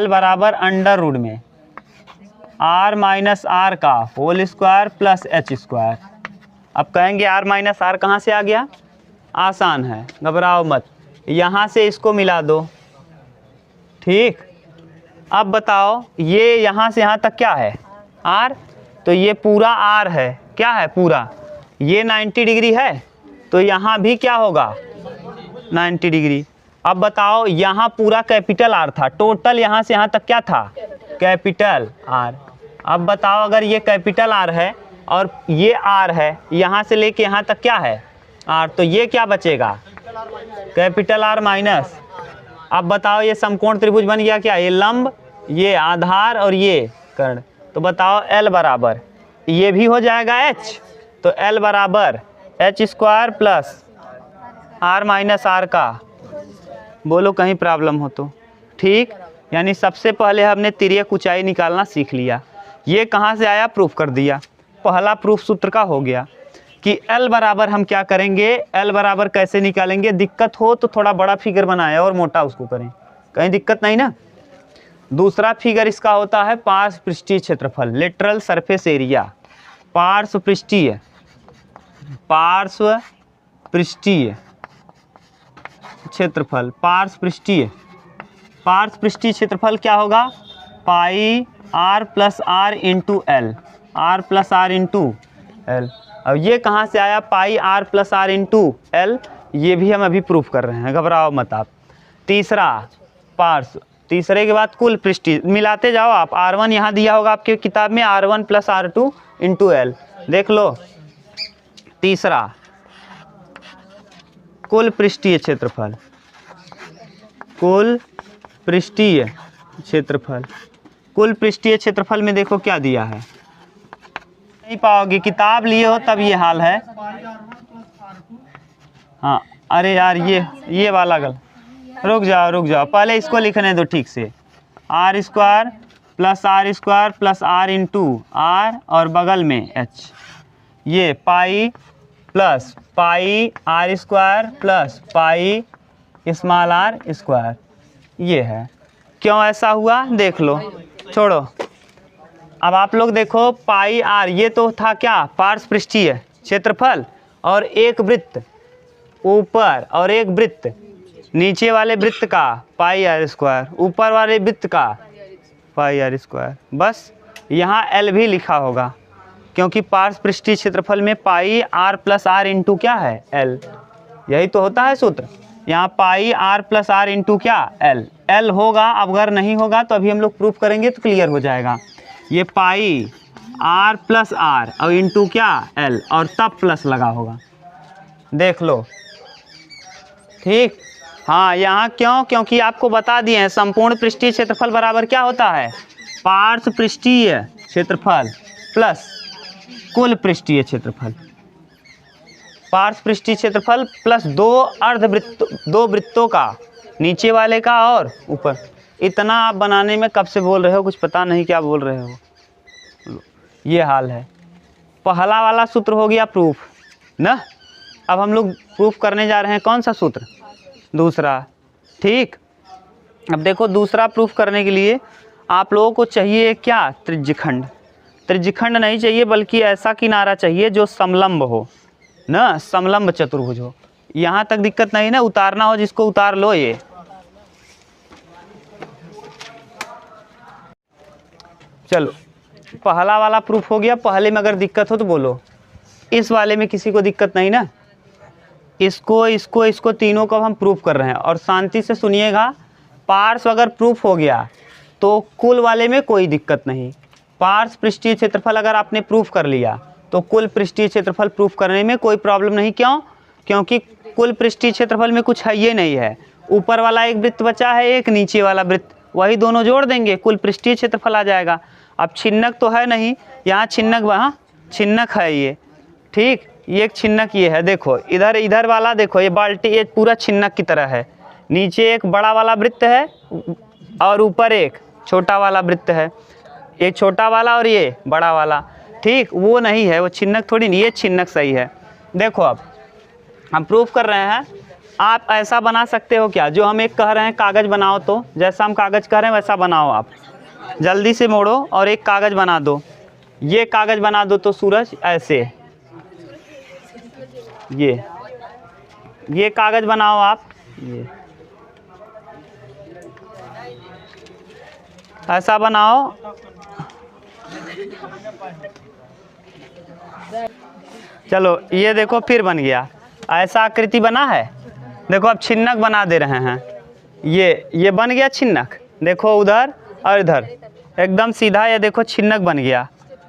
बराबर अंडर रूट में r माइनस आर का whole square plus h square. अब कहेंगे r माइनस आर कहाँ से आ गया, आसान है, घबराओ मत, यहाँ से इसको मिला दो। ठीक, अब बताओ ये यहाँ से यहाँ तक क्या है r, तो ये पूरा r है, क्या है पूरा, ये 90 डिग्री है, तो यहाँ भी क्या होगा 90 डिग्री। अब बताओ यहाँ पूरा कैपिटल R था, टोटल यहाँ से यहाँ तक क्या था कैपिटल R। अब बताओ अगर ये कैपिटल R है और ये R है, यहाँ से लेके यहाँ तक क्या है R, तो ये क्या बचेगा कैपिटल R माइनस। अब बताओ ये समकोण त्रिभुज बन गया क्या, ये लंब, ये आधार और ये कर्ण। तो बताओ L बराबर, ये भी हो जाएगा H, तो L बराबर h square plus R minus R का, बोलो कहीं प्रॉब्लम हो तो। ठीक, यानी सबसे पहले हमने तिर्यक ऊंचाई निकालना सीख लिया। ये कहाँ से आया, प्रूफ कर दिया, पहला प्रूफ सूत्र का हो गया कि L बराबर हम क्या करेंगे, L बराबर कैसे निकालेंगे, दिक्कत हो तो थोड़ा बड़ा फिगर बनाए और मोटा उसको करें, कहीं दिक्कत नहीं ना। दूसरा फिगर इसका होता है पार्श्व पृष्ठीय क्षेत्रफल, लेटरल सरफेस एरिया, पार्श्व पृष्ठीय क्षेत्रफल, पार्श्व पृष्ठीय क्षेत्रफल क्या होगा, pi r plus are into l, r plus are into l. अब ये कहाँ से आया pi r plus are into l, ये भी हम अभी प्रूफ कर रहे हैं, घबराओ मत आप। तीसरा पार्श्व, तीसरे के बाद कुल पृष्ठीय, मिलाते जाओ आप, R1 यहाँ दिया होगा आपके किताब में, R1 plus R2 into L, देख लो। तीसरा कुल पृष्ठीय क्षेत्रफल, कुल पृष्ठीय क्षेत्रफल में देखो क्या दिया है, नहीं पाओगे, किताब लिए हो तब ये हाल है। हाँ अरे यार ये वाला गल, रुक जाओ पहले इसको लिखने दो ठीक से, r square plus r into r और बगल में h, ये pi plus pi r square plus pi small r square, ये है। क्यों ऐसा हुआ देख लो, छोड़ो। अब आप लोग देखो पाई r, ये तो था क्या पार्श्व पृष्ठीय क्षेत्रफल, और एक वृत्त ऊपर और एक वृत्त नीचे वाले वृत्त का पाई r स्क्वायर, ऊपर वाले वृत्त का पाई r स्क्वायर। बस यहाँ l भी लिखा होगा, क्योंकि पार्श्व पृष्ठीय क्षेत्रफल में पाई r प्लस आर इंटू क्या है l, यही तो होता है सूत्र। यहाँ पाई r प्लस आर इंटू क्या l होगा, अब अगर नहीं होगा तो अभी हम लोग प्रूफ करेंगे तो क्लियर हो जाएगा। ये पाई r प्लस आर और इंटू क्या l, और तब प्लस लगा होगा, देख लो। ठीक, हाँ यहाँ क्यों, क्योंकि आपको बता दिए हैं संपूर्ण पृष्ठीय क्षेत्रफल बराबर क्या होता है, पार्श्व पृष्ठीय क्षेत्रफल प्लस कुल पृष्ठीय क्षेत्रफल, पार्श्व पृष्ठीय क्षेत्रफल प्लस दो वृत्तों का, नीचे वाले का और ऊपर। इतना आप बनाने में कब से बोल रहे हो, कुछ पता नहीं क्या बोल रहे हो, ये हाल है। पहला वाला सूत्र हो गया प्रूफ ना। अब हम लोग प्रूफ करने जा रहे हैं कौन सा सूत्र, दूसरा। ठीक, अब देखो दूसरा प्रूफ करने के लिए आप लोगों को चाहिए क्या, त्रिज्यखंड। त्रिज्यखंड नहीं चाहिए, बल्कि ऐसा किनारा चाहिए जो समलंब हो ना, समलंब चतुर्भुज हो। यहाँ तक दिक्कत नहीं ना, उतारना हो जिसको उतार लो। ये चलो पहला वाला प्रूफ हो गया। पहले में अगर दिक्कत हो तो बोलो। इस वाले में किसी को दिक्कत नहीं ना? इसको इसको इसको तीनों को हम प्रूफ कर रहे हैं और शांति से सुनिएगा। पार्श्व अगर प्रूफ हो गया तो कुल वाले में कोई दिक्कत नहीं। पार्श्व पृष्ठीय क्षेत्रफल अगर आपने प्रूफ कर लिया तो कुल पृष्ठीय क्षेत्रफल प्रूफ करने में कोई प्रॉब्लम नहीं। क्यों? क्योंकि कुल पृष्ठीय क्षेत्रफल में कुछ है ये नहीं है। ऊपर वाला एक वृत्त बचा है, एक नीचे वाला वृत्त, वही दोनों जोड़ देंगे, कुल पृष्ठीय क्षेत्रफल आ जाएगा। अब छिन्नक तो है नहीं, यहाँ छिन्नक, वहाँ छिन्नक है ये, ठीक। ये एक छिन्नक ये है, देखो इधर इधर वाला देखो, ये बाल्टी ये पूरा छिन्नक की तरह है। नीचे एक बड़ा वाला वृत्त है और ऊपर एक छोटा वाला वृत्त है, एक छोटा वाला और ये बड़ा वाला, ठीक। वो नहीं है, वो छिन्नक थोड़ी नहीं, ये छिन्नक सही है। देखो अब हम प्रूफ कर रहे हैं। आप ऐसा बना सकते हो क्या, जो हम एक कह रहे हैं कागज़ बनाओ, तो जैसा हम कागज़ कह रहे हैं वैसा बनाओ। आप जल्दी से मोड़ो और एक कागज़ बना दो। ये कागज़ बना दो तो सूरज ऐसे, ये कागज़ बनाओ आप, ये ऐसा बनाओ। चलो ये देखो फिर बन गया, ऐसा आकृति बना है। देखो अब छिन्नक बना दे रहे हैं, ये बन गया छिन्नक। देखो उधर और इधर एकदम सीधा, ये देखो छिन्नक बन गया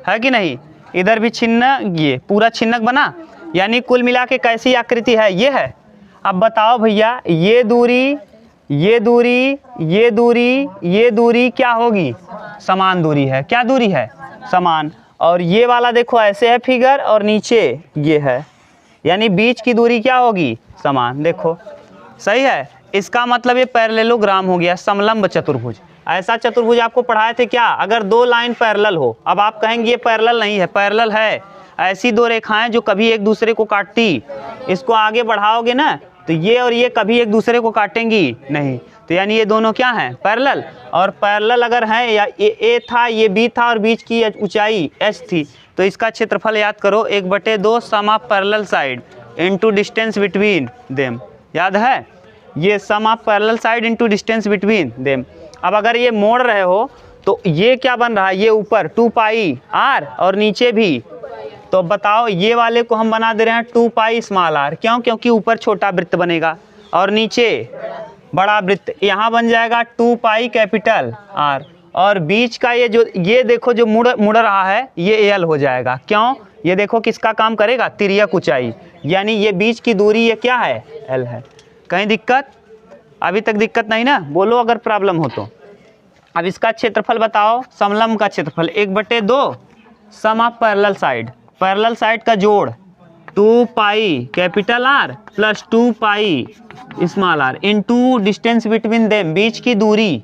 है कि नहीं? इधर भी छिन्नक, ये पूरा छिन्नक बना। यानी कुल मिला के कैसी आकृति है, ये है। अब बताओ भैया, ये दूरी, ये दूरी, ये दूरी, ये दूरी क्या होगी? समान दूरी है। क्या दूरी है? समान। और ये वाला देखो ऐसे है फिगर और नीचे ये है, यानी बीच की दूरी क्या होगी? समान। देखो सही है। इसका मतलब ये पैरेललोग्राम हो गया, समलंब चतुर्भुज। ऐसा चतुर्भुज आपको पढ़ाए थे क्या? अगर दो लाइन पैरेलल हो, अब आप कहेंगे ये पैरेलल नहीं है, पैरेलल है। ऐसी दो रेखाएं जो कभी एक दूसरे को काटती, इसको आगे बढ़ाओगे ना तो ये और ये कभी एक दूसरे को काटेंगी नहीं, तो यानी ये दोनों क्या हैं? पैरेलल। और पैरेलल अगर हैं, या ये ए था, ये बी था और बीच की ऊंचाई एच थी, तो इसका क्षेत्रफल याद करो 1/2 sum of parallel side into distance between them. याद है? ये sum of parallel side into distance between them. अब अगर ये मोड़ रहे हो तो ये क्या बन रहा है? ये ऊपर 2πr और नीचे भी, तो बताओ ये वाले को हम बना दे रहे हैं 2πr। क्यों? क्योंकि ऊपर छोटा वृत्त बनेगा और नीचे बड़ा वृत्त। यहाँ बन जाएगा 2πR और बीच का ये जो, ये देखो जो मुड़ रहा है, ये l हो जाएगा। क्यों? ये देखो किसका काम करेगा? तिर्यक ऊंचाई, यानी ये बीच की दूरी ये क्या है? l है। कहीं दिक्कत? अभी तक दिक्कत नहीं ना? बोलो अगर प्रॉब्लम हो तो। अब इसका क्षेत्रफल बताओ, समलंब का क्षेत्रफल 1/2 sum of parallel side, parallel side का जोड़ 2πR plus 2πr into distance between them, बीच की दूरी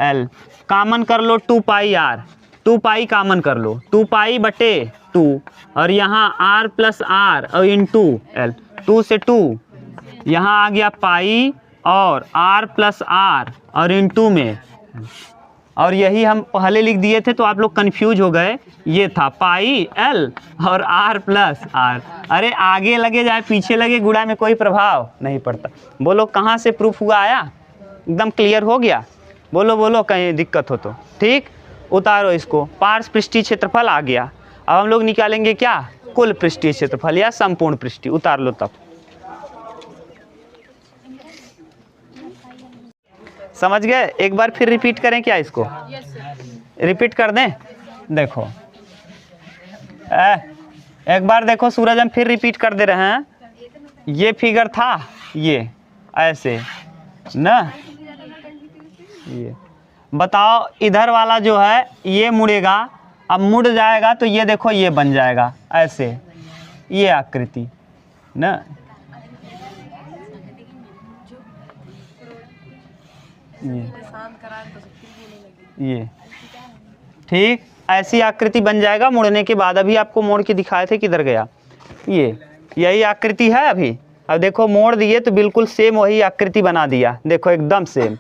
l। कॉमन कर लो 2πr, 2π कॉमन कर लो, 2π/2 और यहाँ r प्लस r और इनटू l, 2 से 2 यहाँ आ गया पाई और r प्लस r और इनटू में, और यही हम पहले लिख दिए थे तो आप लोग कंफ्यूज हो गए। ये था पाई l और r प्लस r। अरे आगे लगे जाए पीछे लगे, गुणा में कोई प्रभाव नहीं पड़ता। बोलो कहाँ से प्रूफ हुआ? आया? एकदम क्लियर हो गया? बोलो बोलो, कहीं दिक्कत हो तो। ठीक, उतारो इसको। पार्श्व पृष्ठीय क्षेत्रफल आ गया। अब हम लोग निकालेंगे क्या? कुल पृष्ठीय क्षेत्रफल या संपूर्ण पृष्ठीय। उतार लो तब। समझ गए? एक बार फिर रिपीट करें क्या इसको? रिपीट कर दें? देखो एक बार देखो सूरज, हम फिर रिपीट कर दे रहे हैं। ये फिगर था, ये ऐसे ना, ये बताओ इधर वाला जो है ये मुड़ेगा, अब मुड़ जाएगा तो ये देखो ये बन जाएगा ऐसे, ये आकृति ना। ये ठीक ऐसी आकृति बन जाएगा मुड़ने के बाद। अभी आपको मोड़ के दिखाए थे, किधर गया? ये यही आकृति है अभी। अब देखो मोड़ दिए तो बिल्कुल सेम वही आकृति बना दिया, देखो एकदम सेम,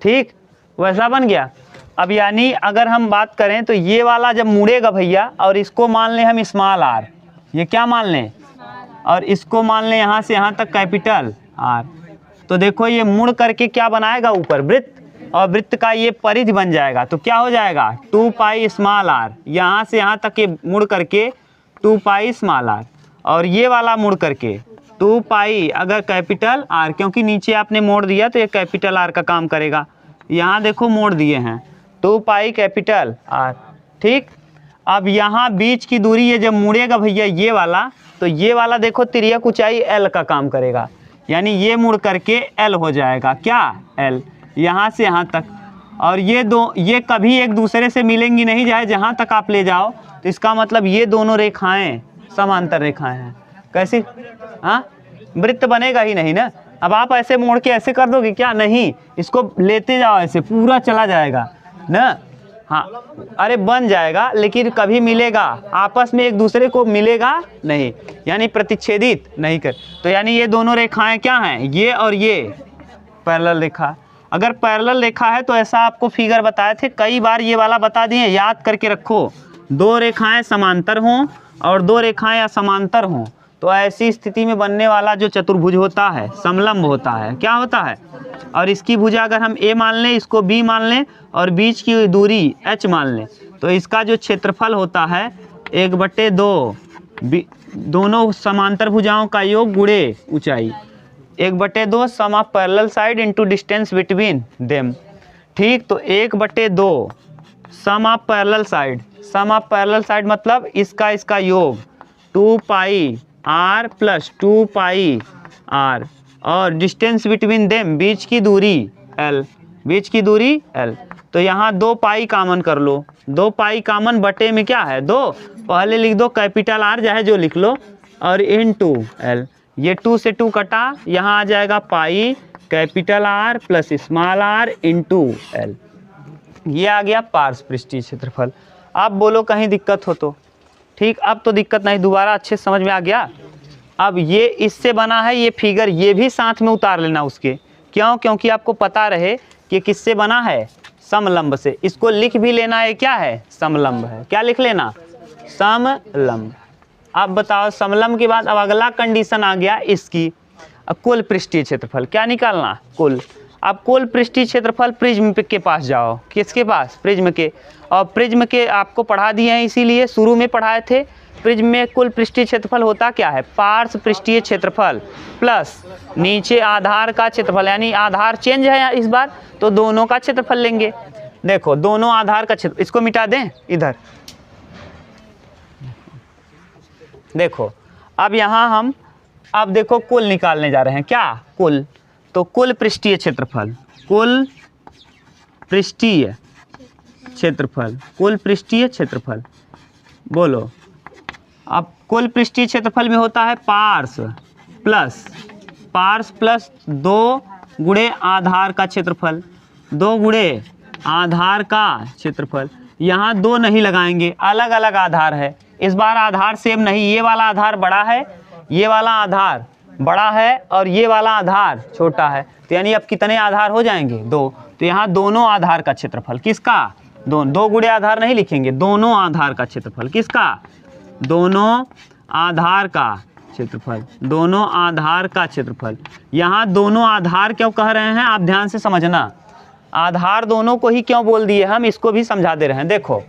ठीक वैसा बन गया। अब यानी अगर हम बात करें तो ये वाला जब मुड़ेगा भैया, और इसको मान लें हम स्मॉल r, ये क्या मान लें, और इसको मान लें यहाँ से यहाँ तक कैपिटल R, तो देखो ये मुड़ करके क्या बनाएगा? ऊपर वृत्त। और वृत्त का ये परिधि बन जाएगा, तो क्या हो जाएगा 2 पाई स्मॉल आर, यहाँ से यहाँ तक के मुड़ करके 2 पाई स्मॉल आर, और ये वाला मुड़ करके 2 पाई अगर कैपिटल आर, क्योंकि नीचे आपने मोड़ दिया तो ये कैपिटल आर का काम करेगा। यहाँ देखो मोड़ दिए हैं 2 पाई कैपिटल आर, ठीक। अब यहाँ बीच की दूरी ये जब मुड़ेगा भैया ये वाला, तो ये वाला देखो तिर्यक ऊंचाई एल का काम करेगा, यानी ये मुड़ करके एल हो जाएगा, क्या एल, यहाँ से यहाँ तक। और ये कभी एक दूसरे से मिलेंगी नहीं, चाहे जहाँ तक आप ले जाओ, तो इसका मतलब ये दोनों रेखाएं समांतर रेखाएं हैं। कैसी? हाँ, वृत्त बनेगा ही नहीं ना। अब आप ऐसे मोड़ के ऐसे कर दोगे क्या? नहीं, इसको लेते जाओ ऐसे पूरा चला जाएगा ना। हाँ, अरे बन जाएगा, लेकिन कभी मिलेगा आपस में एक दूसरे को मिलेगा नहीं, यानी प्रतिच्छेदित नहीं कर। तो यानी ये दोनों रेखाएं क्या हैं, ये और ये पैरेलल रेखा। अगर पैरेलल रेखा है तो ऐसा आपको फिगर बताए थे कई बार, ये वाला बता दिए, याद करके रखो। 2 रेखाएं समांतर हों और 2 रेखाएं असमांतर हों, तो ऐसी स्थिति में बनने वाला जो चतुर्भुज होता है समलंब होता है। क्या होता है? और इसकी भुजा अगर हम ए मान लें, इसको बी मान लें और बीच की दूरी एच मान लें, तो इसका जो क्षेत्रफल होता है 1/2, दोनों समांतर भुजाओं का योग गुणे ऊंचाई, 1/2 sum of parallel side into distance between them, ठीक। तो 1/2 sum of parallel side, sum of parallel side मतलब इसका योग 2 pi R plus 2 pi R, और डिस्टेंस बिटवीन देम बीच की दूरी एल, बीच की दूरी एल। तो यहाँ 2 पाई कामन कर लो, 2 पाई कामन बटे में क्या है 2, पहले लिख दो कैपिटल आर चाहे जो लिख लो, और इनटू एल, ये 2 से 2 कटा, यहाँ आ जाएगा pi capital R plus small r into l. ये आ गया पार्श्व पृष्ठीय क्षेत्रफल। आप बोलो कहीं दिक्कत हो तो, ठीक। अब तो दिक्कत नहीं, दोबारा अच्छे समझ में आ गया। अब ये इससे बना है ये फिगर, ये भी साथ में उतार लेना उसके, क्यों? क्योंकि आपको पता रहे कि किससे बना है, समलंब से। इसको लिख भी लेना है, क्या है, समलंब है। क्या लिख लेना, समलंब। अब बताओ समलंब के बाद अब अगला कंडीशन आ गया इसकी, अब कुल पृष्ठीय क्षेत्रफल क्या निकालना, कुल। अब कुल पृष्ठीय क्षेत्रफल प्रिज्म के पास जाओ, किसके पास, प्रिज्म के। और प्रिज्म के आपको पढ़ा दिए हैं, इसीलिए शुरू में पढ़ाए थे। प्रिज्म में कुल पृष्ठीय क्षेत्रफल होता क्या है, पार्श्व पृष्ठीय क्षेत्रफल प्लस नीचे आधार का क्षेत्रफल, यानी आधार चेंज है इस बार, तो दोनों का क्षेत्रफल लेंगे। देखो दोनों आधार का क्षेत्र, इसको मिटा दें इधर। देखो अब यहाँ हम अब देखो कुल निकालने जा रहे हैं, क्या, कुल। तो कुल पृष्ठीय क्षेत्रफल, कुल पृष्ठीय क्षेत्रफल, कुल पृष्ठीय क्षेत्रफल बोलो। अब कुल पृष्ठीय क्षेत्रफल में होता है पार्श्व प्लस 2 गुणे आधार का क्षेत्रफल, 2 गुणे आधार का क्षेत्रफल। यहाँ 2 नहीं लगाएंगे, अलग अलग आधार है इस बार, आधार सेम नहीं, ये वाला आधार बड़ा है, ये वाला आधार बड़ा है और ये वाला आधार छोटा है, तो यानी अब कितने आधार हो जाएंगे, 2। तो यहाँ दोनों आधार का क्षेत्रफल किसका, 2 गुणे आधार नहीं लिखेंगे, दोनों आधार का क्षेत्रफल किसका, दोनों आधार का क्षेत्रफल, दोनों आधार का क्षेत्रफल। यहाँ दोनों आधार क्यों कह रहे हैं आप ध्यान से समझना, आधार दोनों को ही क्यों बोल दिए हम, इसको भी समझा दे रहे हैं। देखो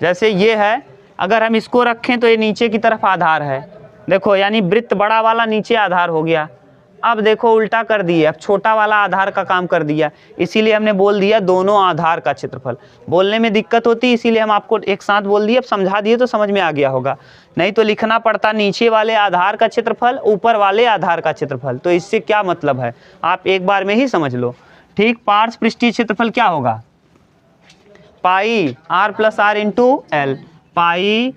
जैसे ये है, अगर हम इसको रखें तो ये नीचे की तरफ आधार है, देखो यानी वृत्त बड़ा वाला नीचे आधार हो गया। अब देखो उल्टा कर दिए, अब छोटा वाला आधार का काम कर दिया, इसीलिए हमने बोल दिया दोनों आधार का क्षेत्रफल। बोलने में दिक्कत होती है इसीलिए हम आपको एक साथ बोल दिए, अब समझा दिए तो समझ में आ गया होगा, नहीं तो लिखना पड़ता नीचे वाले आधार का क्षेत्रफल ऊपर वाले आधार का क्षेत्रफल। तो इससे क्या मतलब है आप एक बार में ही समझ लो, ठीक। पार्श्व पृष्ठीय क्षेत्रफल क्या होगा, pi R plus are into L, pi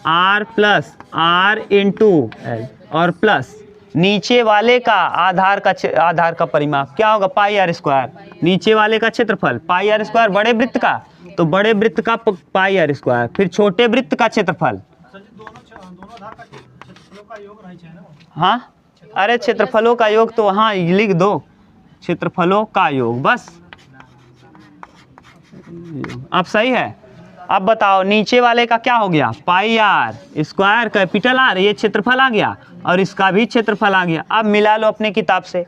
R plus are into L, और प्लस नीचे वाले का आधार का परिमाप क्या होगा, पाई आर स्क्वायर, नीचे वाले का क्षेत्रफल पाई आर स्क्वायर, बड़े वृत्त का तो बड़े वृत्त का पाई आर स्क्वायर, फिर छोटे वृत्त का क्षेत्रफल। हाँ अरे क्षेत्रफलों का योग तो हाँ लिख दो, क्षेत्रफलों का योग, बस अब सही है। अब बताओ नीचे वाले का क्या हो गया, पाई आर स्क्वायर कैपिटल आर, ये क्षेत्रफल आ गया और इसका भी क्षेत्रफल आ गया। अब मिला लो अपने किताब से,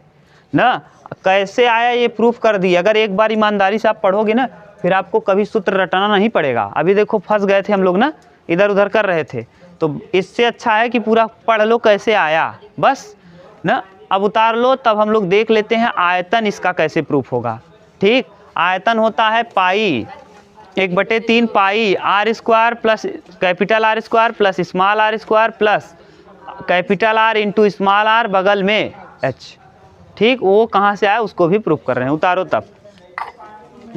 ना। कैसे आया ये प्रूफ कर दी। अगर एक बार ईमानदारी से आप पढ़ोगे ना, फिर आपको कभी सूत्र रटाना नहीं पड़ेगा। अभी देखो फंस गए थे हम लोग ना, इधर उधर कर रहे थे, तो इससे अच्छा है कि पूरा पढ़ लो कैसे आया बस ना। अब उतार लो, तब हम लोग देख लेते हैं आयतन इसका कैसे प्रूफ होगा। ठीक, आयतन होता है pi 1/3 pi R square plus capital R square plus small R square plus capital R into small R बगल में एच। ठीक, वो कहाँ से आया उसको भी प्रूफ कर रहे हैं। उतारो तब,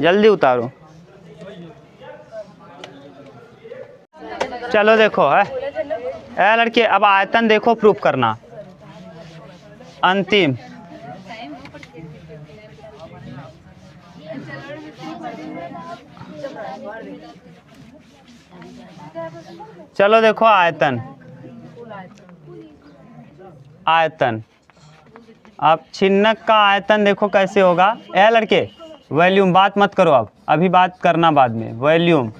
जल्दी उतारो। चलो देखो है लड़के, अब आयतन देखो प्रूफ करना। अंतिम चलो देखो आयतन, आयतन अब छिन्नक का आयतन देखो कैसे होगा। लड़के वॉल्यूम बात मत करो, अब अभी बात करना बाद में। वॉल्यूम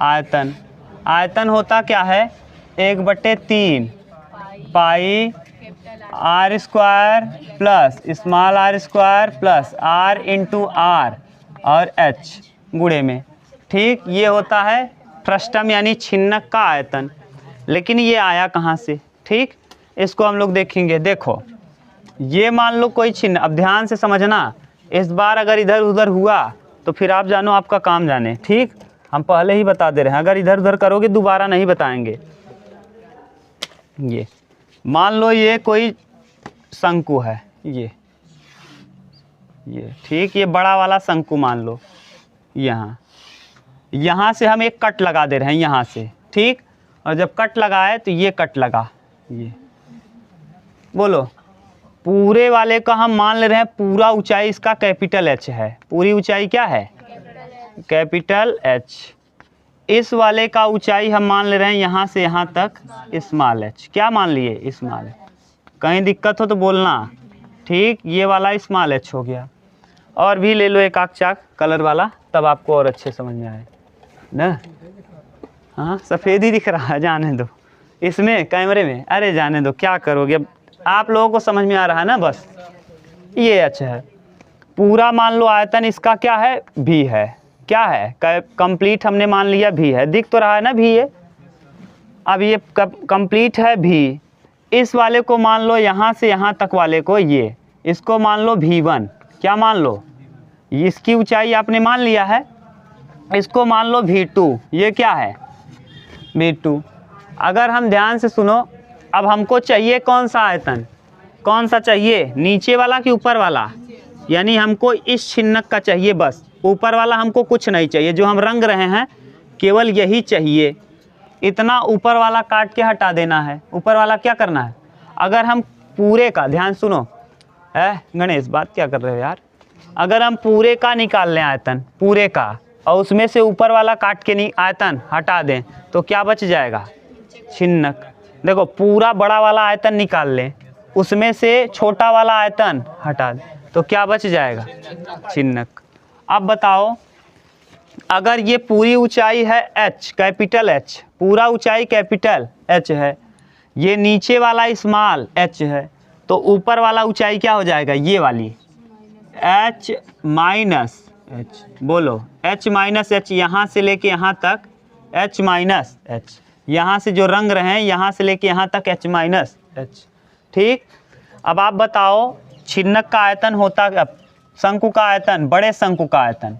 आयतन, आयतन होता क्या है 1/3 pi R square plus small R square plus are into R और एच गुणे में। ठीक, ये होता है फ्रस्टम यानी छिन्नक का आयतन। लेकिन ये आया कहाँ से? ठीक, इसको हम लोग देखेंगे। देखो ये मान लो कोई छिन्न, अब ध्यान से समझना, इस बार अगर इधर उधर हुआ तो फिर आप जानो आपका काम जाने। ठीक, हम पहले ही बता दे रहे हैं, अगर इधर उधर करोगे दोबारा नहीं बताएंगे। ये मान लो ये कोई शंकु है, ये ठीक, ये बड़ा वाला शंकु मान लो। यहाँ से हम एक कट लगा दे रहे हैं यहाँ से। ठीक, और जब कट लगाए तो ये कट लगा, ये बोलो पूरे वाले का हम मान ले रहे हैं पूरा ऊंचाई इसका कैपिटल एच है। पूरी ऊंचाई क्या है? Capital H. इस वाले का ऊंचाई हम मान ले रहे हैं यहाँ से यहाँ तक स्मॉल एच। क्या मान लिए? स्मॉल। कहीं दिक्कत हो तो बोलना। ठीक, ये वाला स्मॉल एच हो गया। और भी ले लो एक आक चाक कलर वाला, तब आपको और अच्छे समझ में आए ना। हाँ, सफ़ेद ही दिख रहा है, जाने दो। इसमें कैमरे में, अरे जाने दो, क्या करोगे। अब आप लोगों को समझ में आ रहा है ना, बस ये अच्छा है। पूरा मान लो आयतन इसका क्या है? भी है। क्या है? कंप्लीट हमने मान लिया भी है। दिख तो रहा है ना भी ये। अब ये कंप्लीट है भी। इस वाले को मान लो यहाँ से यहाँ तक वाले को, ये इसको मान लो V1। क्या मान लो? इसकी ऊंचाई आपने मान लिया है। इसको मान लो V2। ये क्या है? V2। अगर हम ध्यान से सुनो, अब हमको चाहिए कौन सा आयतन? कौन सा चाहिए? नीचे वाला कि ऊपर वाला? यानी हमको इस छिन्नक का चाहिए बस। ऊपर वाला हमको कुछ नहीं चाहिए। जो हम रंग रहे हैं केवल यही चाहिए। इतना ऊपर वाला काट के हटा देना है। ऊपर वाला क्या करना है? अगर हम पूरे का, ध्यान सुनो गणेश, बात क्या कर रहे हो यार। अगर हम पूरे का निकाल लें आयतन, पूरे का, और उसमें से ऊपर वाला काट के आयतन हटा दें, तो क्या बच जाएगा? छिन्नक। देखो पूरा बड़ा वाला आयतन निकाल लें, उसमें से छोटा वाला आयतन हटा दें, तो क्या बच जाएगा? छिन्नक। अब बताओ, अगर ये पूरी ऊंचाई है h, कैपिटल H, पूरा ऊंचाई कैपिटल H है, ये नीचे वाला स्मॉल h है, तो ऊपर वाला ऊंचाई क्या हो जाएगा? ये वाली h माइनस h। बोलो h माइनस h, यहाँ से लेके यहाँ तक h माइनस h। यहाँ से जो रंग रहे हैं यहाँ से लेके यहाँ तक h माइनस h। ठीक, अब आप बताओ छिन्नक का आयतन होता, अब शंकु का आयतन, बड़े शंकु का आयतन,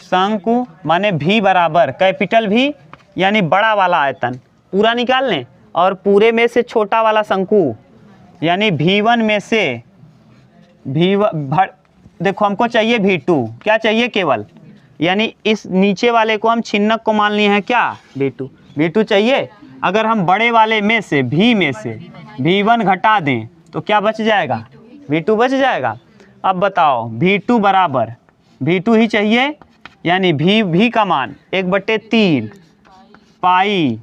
शंकु माने भी बराबर कैपिटल भी यानी बड़ा वाला आयतन पूरा निकाल लें, और पूरे में से छोटा वाला शंकु यानी V1 में से देखो हमको चाहिए V2। क्या चाहिए? केवल, यानी इस नीचे वाले को हम छिन्नक को मान लिए हैं क्या? V2। V2 चाहिए। अगर हम बड़े वाले में से V में से V1 घटा दें तो क्या बच जाएगा? V2 बच जाएगा। अब बताओ V2 बराबर, V2 ही चाहिए, यानी V का मान 1/3 पाई,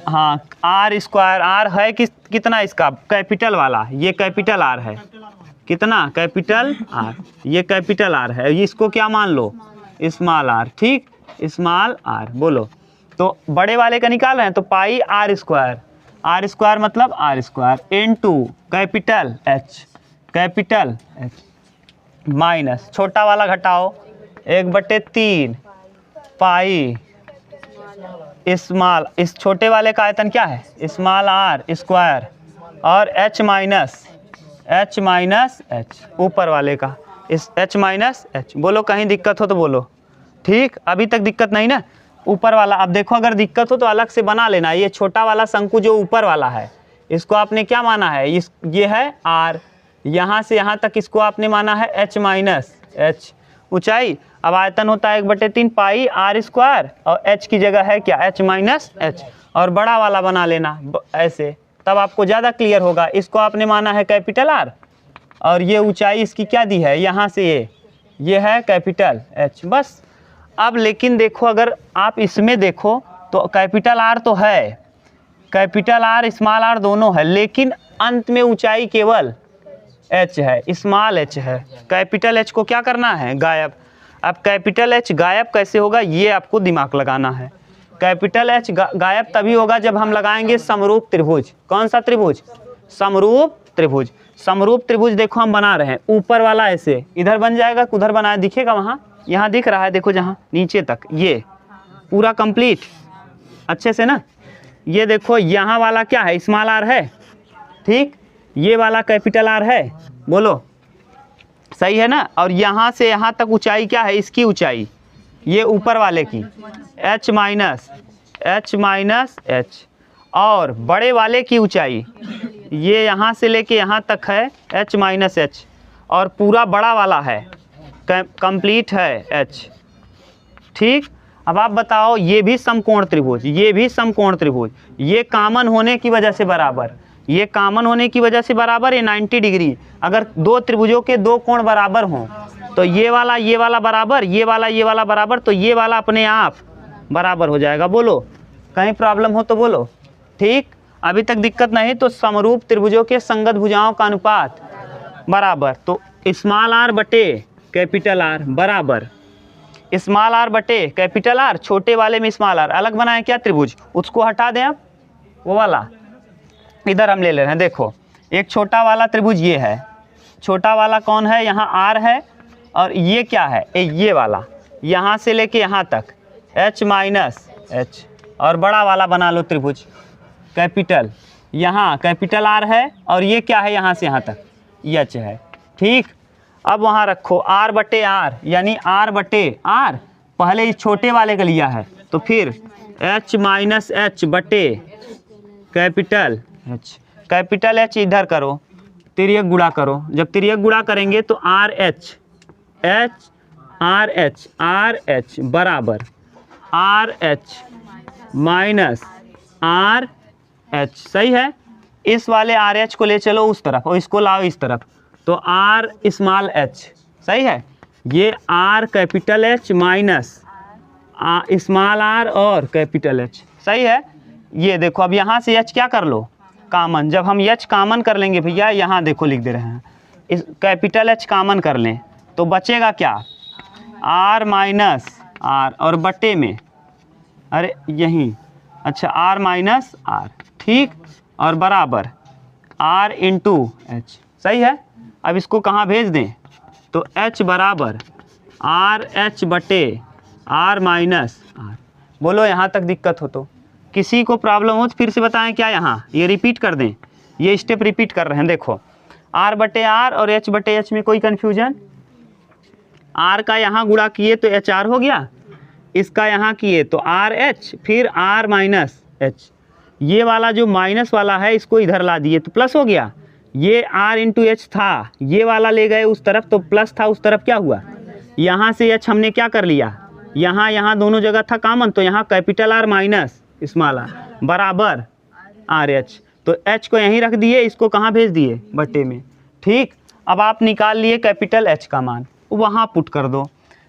हाँ, आर स्क्वायर। आर है कितना इसका? कैपिटल वाला, ये कैपिटल आर है। कितना? Capital R. ये कैपिटल आर है, इसको क्या मान लो? Small R. ठीक, स्मॉल आर। बोलो, तो बड़े वाले का निकाल रहे हैं तो pi R square. R square मतलब R square into capital H. Capital H minus छोटा वाला घटाओ 1/3 पाई स्मॉल, इस छोटे वाले का आयतन क्या है स्मॉल आर स्क्वायर और एच माइनस एच ऊपर वाले का इस एच माइनस एच। बोलो कहीं दिक्कत हो तो बोलो। ठीक, अभी तक दिक्कत नहीं ना। ऊपर वाला अब देखो, अगर दिक्कत हो तो अलग से बना लेना। ये छोटा वाला शंकु जो ऊपर वाला है इसको आपने क्या माना है, ये है आर, यहाँ से यहाँ तक इसको आपने माना है एच माइनस एच ऊंचाई। अब आयतन होता है 1/3 पाई आर स्क्वायर और एच की जगह है क्या एच माइनस एच, और बड़ा वाला बना लेना ऐसे, तब आपको ज़्यादा क्लियर होगा। इसको आपने माना है कैपिटल आर और ये ऊंचाई इसकी क्या दी है यहाँ से ये है कैपिटल एच बस। अब लेकिन देखो, अगर आप इसमें देखो तो कैपिटल आर तो है, कैपिटल आर स्मॉल आर दोनों है, लेकिन अंत में ऊंचाई केवल एच है, स्मॉल एच है। कैपिटल एच को क्या करना है गायब। अब कैपिटल एच गायब कैसे होगा ये आपको दिमाग लगाना है। कैपिटल एच गायब तभी होगा जब हम लगाएंगे समरूप त्रिभुज। कौन सा त्रिभुज, समरूप त्रिभुज। समरूप त्रिभुज देखो हम बना रहे हैं, ऊपर वाला ऐसे इधर बन जाएगा, उधर बनाया दिखेगा वहाँ, यहाँ दिख रहा है देखो जहाँ नीचे तक, ये पूरा कंप्लीट अच्छे से ना। ये देखो यहाँ वाला क्या है स्मॉल आर है, ठीक, ये वाला कैपिटल आर है, बोलो सही है ना। और यहाँ से यहाँ तक ऊंचाई क्या है, इसकी ऊंचाई ये ऊपर वाले की एच माइनस एच, और बड़े वाले की ऊंचाई ये यहाँ से लेके यहाँ तक है एच माइनस एच, और पूरा बड़ा वाला है कंप्लीट है एच। ठीक, अब आप बताओ, ये भी समकोण त्रिभुज, ये भी समकोण त्रिभुज, ये कॉमन होने की वजह से बराबर, ये कॉमन होने की वजह से बराबर, ये 90 डिग्री। अगर दो त्रिभुजों के दो कोण बराबर हों तो ये वाला बराबर, ये वाला बराबर, तो ये वाला अपने आप बराबर हो जाएगा। बोलो कहीं प्रॉब्लम हो तो बोलो। ठीक, अभी तक दिक्कत नहीं। तो समरूप त्रिभुजों के संगत भुजाओं का अनुपात बराबर, तो स्मॉल आर बटे कैपिटल आर बराबर स्मॉल आर बटे कैपिटल आर, छोटे वाले में स्मॉल आर। अलग बनाए क्या त्रिभुज, उसको हटा दें आप, वो वाला इधर हम ले ले रहे हैं। देखो एक छोटा वाला त्रिभुज ये है, छोटा वाला कौन है, यहाँ आर है, और ये क्या है ये वाला, यहाँ से लेके यहाँ तक एच माइनस एच, और बड़ा वाला बना लो त्रिभुज कैपिटल, यहाँ कैपिटल आर है, और ये क्या है यहाँ से यहाँ तक एच है। ठीक, अब वहाँ रखो आर बटे आर, यानी आर बटे आर, पहले इस छोटे वाले का लिया है, तो फिर एच माइनस एच बटे कैपिटल एच। कैपिटल एच इधर करो, तिर्यक गुणा करो, जब तिर्यक गुणा करेंगे तो आर एच बराबर r h minus R H. सही है, इस वाले आर एच को ले चलो उस तरफ और इसको लाओ इस तरफ, तो आर स्मॉल एच। सही है, ये r capital H minus small r और कैपिटल एच। सही है, ये देखो अब यहाँ से एच क्या कर लो कॉमन, जब हम एच कॉमन कर लेंगे भैया, यहाँ देखो लिख दे रहे हैं, इस कैपिटल एच कॉमन कर लें तो बचेगा क्या आर माइनस आर, और बटे में अरे यहीं, अच्छा आर माइनस आर, ठीक, और बराबर आर इंटू एच। सही है, अब इसको कहाँ भेज दें, तो एच बराबर आर एच बटे आर माइनस आर। बोलो यहाँ तक दिक्कत हो तो, किसी को प्रॉब्लम हो तो फिर से बताएं क्या, यहाँ ये रिपीट कर दें, ये स्टेप रिपीट कर रहे हैं। देखो आर बटे आर और एच बटे एच में कोई कन्फ्यूजन, आर का यहाँ गुणा किए तो एच आर हो गया, इसका यहाँ किए तो आर एच, फिर आर माइनस एच, ये वाला जो माइनस वाला है इसको इधर ला दिए तो प्लस हो गया, ये आर इंटू एच था, ये वाला ले गए उस तरफ तो प्लस था, उस तरफ क्या हुआ, यहाँ से एच हमने क्या कर लिया, यहाँ दोनों जगह था कॉमन, तो यहाँ capital R minus small r बराबर आर एच, तो एच को यहीं रख दिए, इसको कहाँ भेज दिए बटे में। ठीक, अब आप निकाल लिए कैपिटल एच का मान, वहाँ पुट कर दो।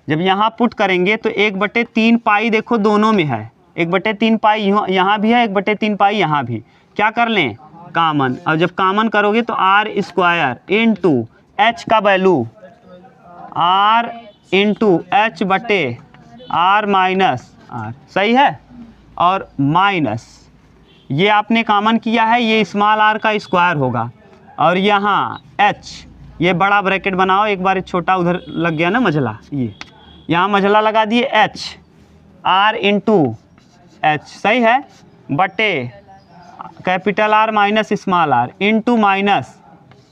जब यहाँ पुट करेंगे तो 1/3 पाई देखो दोनों में है, 1/3 पाई यहाँ भी है, 1/3 पाई यहाँ भी, क्या कर लें कॉमन, और जब कॉमन करोगे तो आर स्क्वायर इंटू एच का वैल्यू आर इंटू एच बटे आर माइनस आर। सही है, और माइनस ये आपने कॉमन किया है, ये स्मॉल आर का स्क्वायर होगा, और यहाँ एच ये बड़ा ब्रैकेट बनाओ, एक बार छोटा उधर लग गया ना मझला, ये यहाँ मझला लगा दिए एच, आर इंटू एच, सही है, बटे capital R minus small r into minus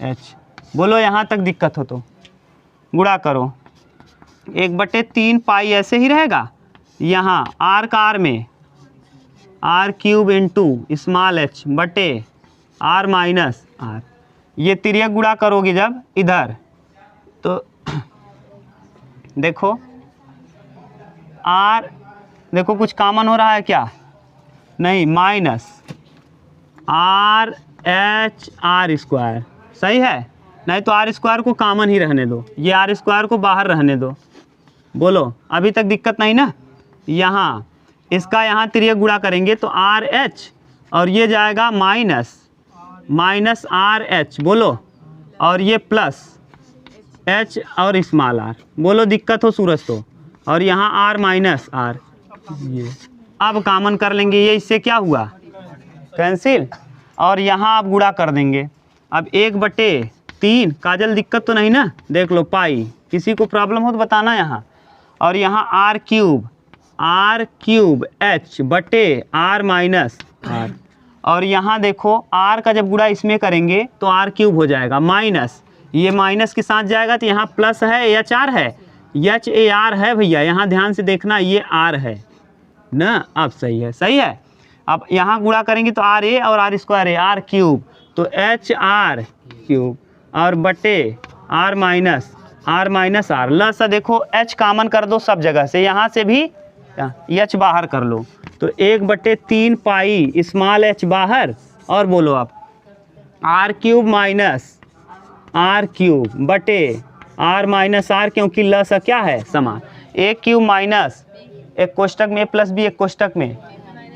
h. बोलो यहाँ तक दिक्कत हो तो गुणा करो, 1/3 पाई ऐसे ही रहेगा, यहाँ आर का आर में r cube into small h बटे आर माइनस आर। ये तिर्यक गुणा करोगे जब इधर तो देखो आर, देखो कुछ कॉमन हो रहा है क्या, नहीं, minus R H R square, सही है, नहीं तो आर स्क्वायर को कॉमन ही रहने दो, ये आर स्क्वायर को बाहर रहने दो। बोलो अभी तक दिक्कत नहीं ना। यहाँ इसका यहाँ तिर्यक गुणा करेंगे तो आर एच और ये जाएगा माइनस आर एच, बोलो, और ये प्लस एच और स्मॉल आर। बोलो दिक्कत हो सूरज तो, और यहाँ आर माइनस आर, ये अब कॉमन कर लेंगे, ये इससे क्या हुआ कैंसिल, और यहाँ आप गुणा कर देंगे। अब 1/3, काजल दिक्कत तो नहीं ना, देख लो पाई, किसी को प्रॉब्लम हो तो बताना यहाँ, और यहाँ आर क्यूब एच बटे आर माइनस आर, और यहाँ देखो आर का जब गुणा इसमें करेंगे तो आर क्यूब हो जाएगा, माइनस ये माइनस के साथ जाएगा तो यहाँ प्लस है एच आर है, एच ए आर है भैया, यहाँ ध्यान से देखना, ये आर है ना, अब सही है, सही है। अब यहाँ गुणा करेंगे तो आर ए और आर स्क्वायर है, आर क्यूब तो एच आर क्यूब और बटे आर माइनस आर, लस देखो एच कॉमन कर दो सब जगह से, यहाँ से भी एच बाहर कर लो तो 1/3 पाई स्मॉल एच बाहर, और बोलो आप r cube minus r cube बटे आर माइनस आर, क्योंकि लस क्या है समान, ए क्यूब माइनस एक कोष्टक में प्लस बी, एक कोष्टक में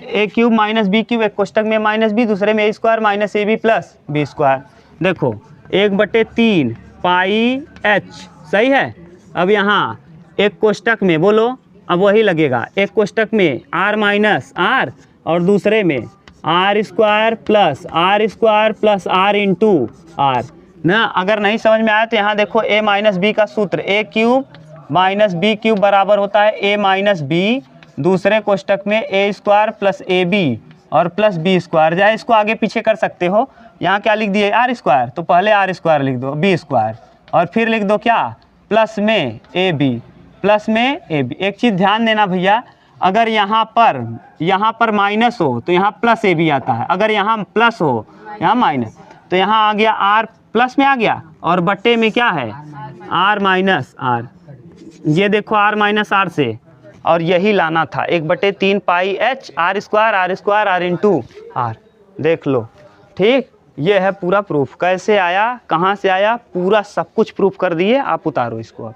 A cube minus B cube, एक कोष्टक में माइनस बी, दूसरे में A square minus A B plus B square. देखो 1/3 पाई एच, सही है। अब यहाँ एक कोष्टक में बोलो, अब वही लगेगा, एक कोष्टक में आर माइनस आर और दूसरे में r square plus are into r ना। अगर नहीं समझ में आया तो यहाँ देखो ए माइनस बी का सूत्र, ए क्यूब माइनस बी क्यूब बराबर होता है ए माइनस बी, दूसरे कोष्टक में A square plus A B और प्लस बी स्क्वायर, चाहे इसको आगे पीछे कर सकते हो। यहाँ क्या लिख दिए आर स्क्वायर, तो पहले आर स्क्वायर लिख दो, बी स्क्वायर, और फिर लिख दो क्या प्लस में ए बी, एक चीज़ ध्यान देना भैया, अगर यहाँ पर माइनस हो तो यहाँ प्लस ए बी आता है, अगर यहाँ प्लस हो यहाँ माइनस, तो यहाँ आ गया आर प्लस में आ गया, और बट्टे में क्या है आर माइनस आर, ये देखो आर माइनस आर से, और यही लाना था 1/3 pi H R square into R. देख लो ठीक, ये है पूरा प्रूफ, कैसे आया कहाँ से आया पूरा सब कुछ प्रूफ कर दिए। आप उतारो इसको अब।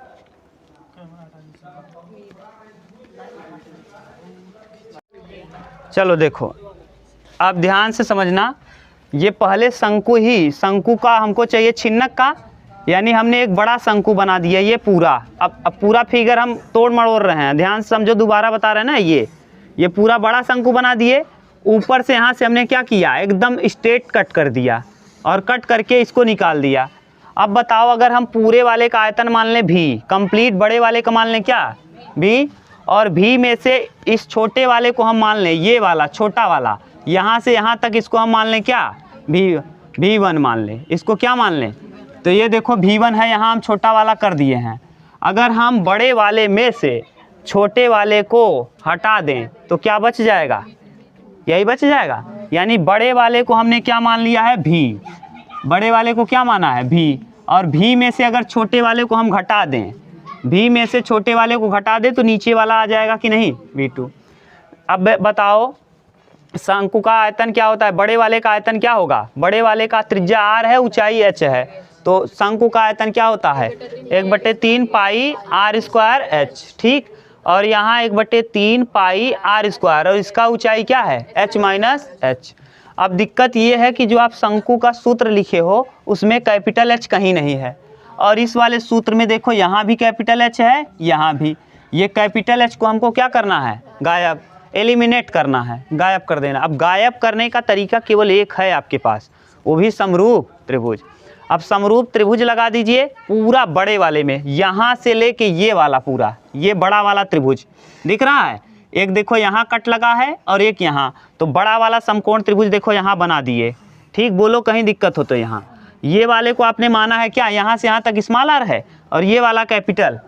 चलो देखो अब ध्यान से समझना, ये पहले शंकु का हमको चाहिए छिन्नक का, यानी हमने एक बड़ा शंकु बना दिया ये पूरा। अब पूरा फिगर हम तोड़ मरोड़ रहे हैं, ध्यान से समझो, दोबारा बता रहे हैं ना, ये पूरा बड़ा शंकु बना दिए। ऊपर से यहाँ से हमने क्या किया, एकदम स्ट्रेट कट कर दिया और कट करके इसको निकाल दिया। अब बताओ अगर हम पूरे वाले का आयतन मान लें भी, कंप्लीट बड़े वाले का मान लें क्या भी, और भी में से इस छोटे वाले को हम मान लें, ये वाला छोटा वाला, यहाँ से यहाँ तक इसको हम मान लें क्या V1 मान लें, इसको क्या मान लें, तो ये देखो V1 है, यहाँ हम छोटा वाला कर दिए हैं। अगर हम बड़े वाले में से छोटे वाले को हटा दें तो क्या बच जाएगा, यही बच जाएगा। यानी बड़े वाले को हमने क्या मान लिया है V, बड़े वाले को क्या माना है V, और V में से अगर छोटे वाले को हम घटा दें, V में से छोटे वाले को घटा दें तो नीचे वाला आ जाएगा कि नहीं V2। अब बताओ शंकु का आयतन क्या होता है, बड़े वाले का आयतन क्या होगा, बड़े वाले का त्रिज्या r है, ऊंचाई h है, तो शंकु का आयतन क्या होता है 1/3 पाई आर स्क्वायर h, ठीक। और यहाँ 1/3 पाई आर स्क्वायर, और इसका ऊंचाई क्या है h माइनस h। अब दिक्कत ये है कि जो आप शंकु का सूत्र लिखे हो उसमें कैपिटल H कहीं नहीं है, और इस वाले सूत्र में देखो यहाँ भी कैपिटल H है, यहाँ भी। ये कैपिटल H को हमको क्या करना है, गायब, एलिमिनेट करना है, गायब कर देना। अब गायब करने का तरीका केवल एक है आपके पास, वो भी समरूप त्रिभुज। अब समरूप त्रिभुज लगा दीजिए पूरा बड़े वाले में, यहाँ से लेके ये वाला पूरा, ये बड़ा वाला त्रिभुज दिख रहा है, एक देखो यहाँ कट लगा है और एक यहाँ, तो बड़ा वाला समकोण त्रिभुज देखो यहाँ बना दिए। ठीक, बोलो कहीं दिक्कत हो तो यहाँ ये वाले को आपने माना है क्या, यहाँ से यहाँ तक स्मॉल आर है और ये वाला कैपिटल।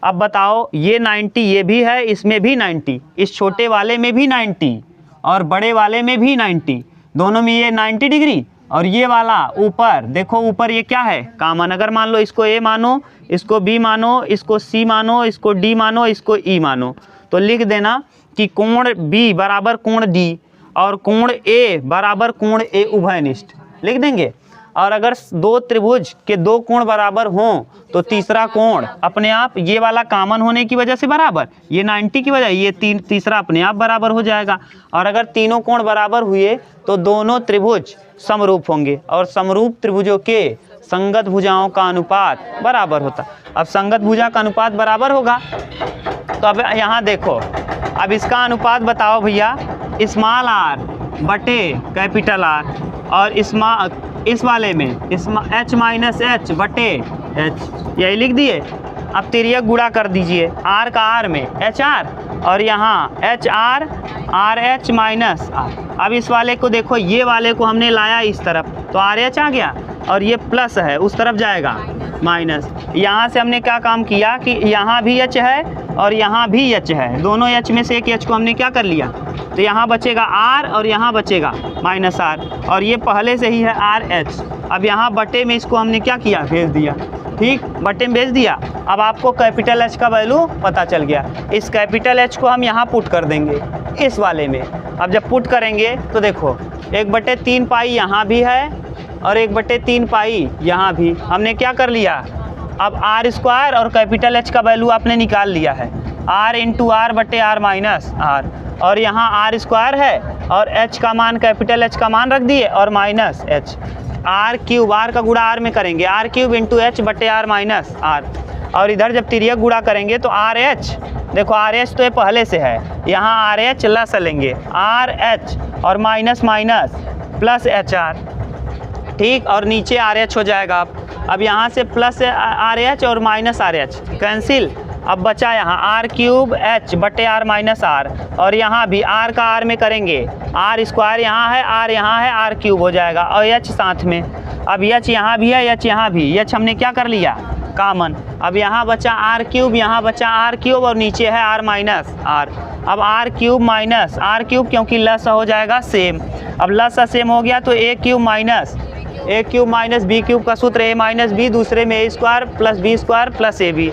अब बताओ ये 90 ये भी है, इसमें भी 90, इस छोटे वाले में भी 90 और बड़े वाले में भी 90, दोनों में ये 90 डिग्री। और ये वाला ऊपर देखो, ऊपर ये क्या है कॉमन, अगर मान लो इसको ए मानो, इसको बी मानो, इसको सी मानो, इसको डी मानो, इसको ई मानो, तो लिख देना कि कोण बी बराबर कोण डी और कोण ए बराबर कोण ए उभयनिष्ठ लिख देंगे। और अगर दो त्रिभुज के दो कोण बराबर हों तो तीसरा कोण अपने आप ये वाला कॉमन होने की वजह से बराबर, ये 90 की वजह ये तीसरा अपने आप बराबर हो जाएगा। और अगर तीनों कोण बराबर हुए तो दोनों त्रिभुज समरूप होंगे और समरूप त्रिभुजों के संगत भुजाओं का अनुपात बराबर होता। अब संगत भुजा का अनुपात बराबर होगा तो अब यहाँ देखो, अब इसका अनुपात बताओ भैया, स्मॉल आर बटे कैपिटल आर, और इस वाले में एच माइनस एच बटे एच, यही लिख दिए। अब तिर्यक गुणा कर दीजिए, आर का आर में एच आर और यहाँ h r r h minus r. अब इस वाले को देखो, ये वाले को हमने लाया इस तरफ तो आर एच आ गया और ये प्लस है उस तरफ जाएगा माइनस। यहाँ से हमने क्या काम किया कि यहाँ भी एच है और यहाँ भी एच है, दोनों एच में से एक एच को हमने क्या कर लिया, तो यहाँ बचेगा आर और यहाँ बचेगा माइनस आर, और ये पहले से ही है आर एच। अब यहाँ बटे में इसको हमने क्या किया, भेज दिया। ठीक, बटे में भेज दिया। अब आपको कैपिटल एच का वैल्यू पता चल गया, इस कैपिटल एच को हम यहाँ पुट कर देंगे इस वाले में। अब जब पुट करेंगे तो देखो 1/3 पाई यहाँ भी है और 1/3 पाई यहाँ भी, हमने क्या कर लिया, अब आर स्क्वायर और कैपिटल एच का वैल्यू आपने निकाल लिया है, आर इंटू आर बटे आर माइनस आर, और यहाँ आर स्क्वायर है और एच का मान कैपिटल एच का मान रख दिए और minus h, r cube, r का गुणा आर में करेंगे, आर क्यूब इंटू एच बटे आर माइनस आर, और इधर जब तिर्यक गुणा करेंगे तो आर एच, देखो आर एच तो ये पहले से है, यहाँ आर एच लस लेंगे, आर एच और minus minus plus H R. ठीक, और नीचे आर एच हो जाएगा। अब यहाँ से प्लस आर एच और माइनस आर एच कैंसिल, अब बचा यहाँ आर क्यूब एच बटे आर माइनस आर, और यहाँ भी आर का आर में करेंगे, आर स्क्वायर यहाँ है, आर क्यूब हो जाएगा और एच साथ में। अब एच यहाँ भी है, एच यहाँ भी, एच हमने क्या कर लिया कॉमन। अब यहाँ बचा आर क्यूब, यहाँ बचा आर क्यूब और नीचे है आर माइनस आर। अब r cube minus r cube क्योंकि लस हो जाएगा सेम, अब लस सेम हो गया तो A cube minus B cube का सूत्र ए माइनस बी, दूसरे में A square plus B square plus A B,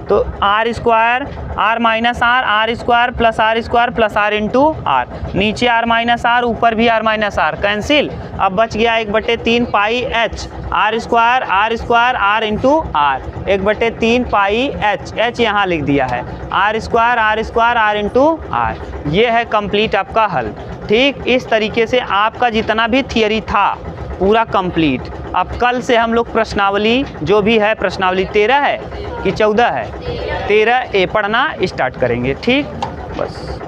तो R square R minus R square plus are into R, नीचे आर माइनस आर ऊपर भी आर माइनस आर कैंसिल। अब बच गया 1/3 pi H R square R into R, 1/3 pi H यहाँ लिख दिया है, R square R into R. ये है कंप्लीट आपका हल। ठीक, इस तरीके से आपका जितना भी थियरी था पूरा कंप्लीट। अब कल से हम लोग प्रश्नावली जो भी है, प्रश्नावली 13 है कि 14 है, 13A पढ़ना स्टार्ट करेंगे। ठीक, बस।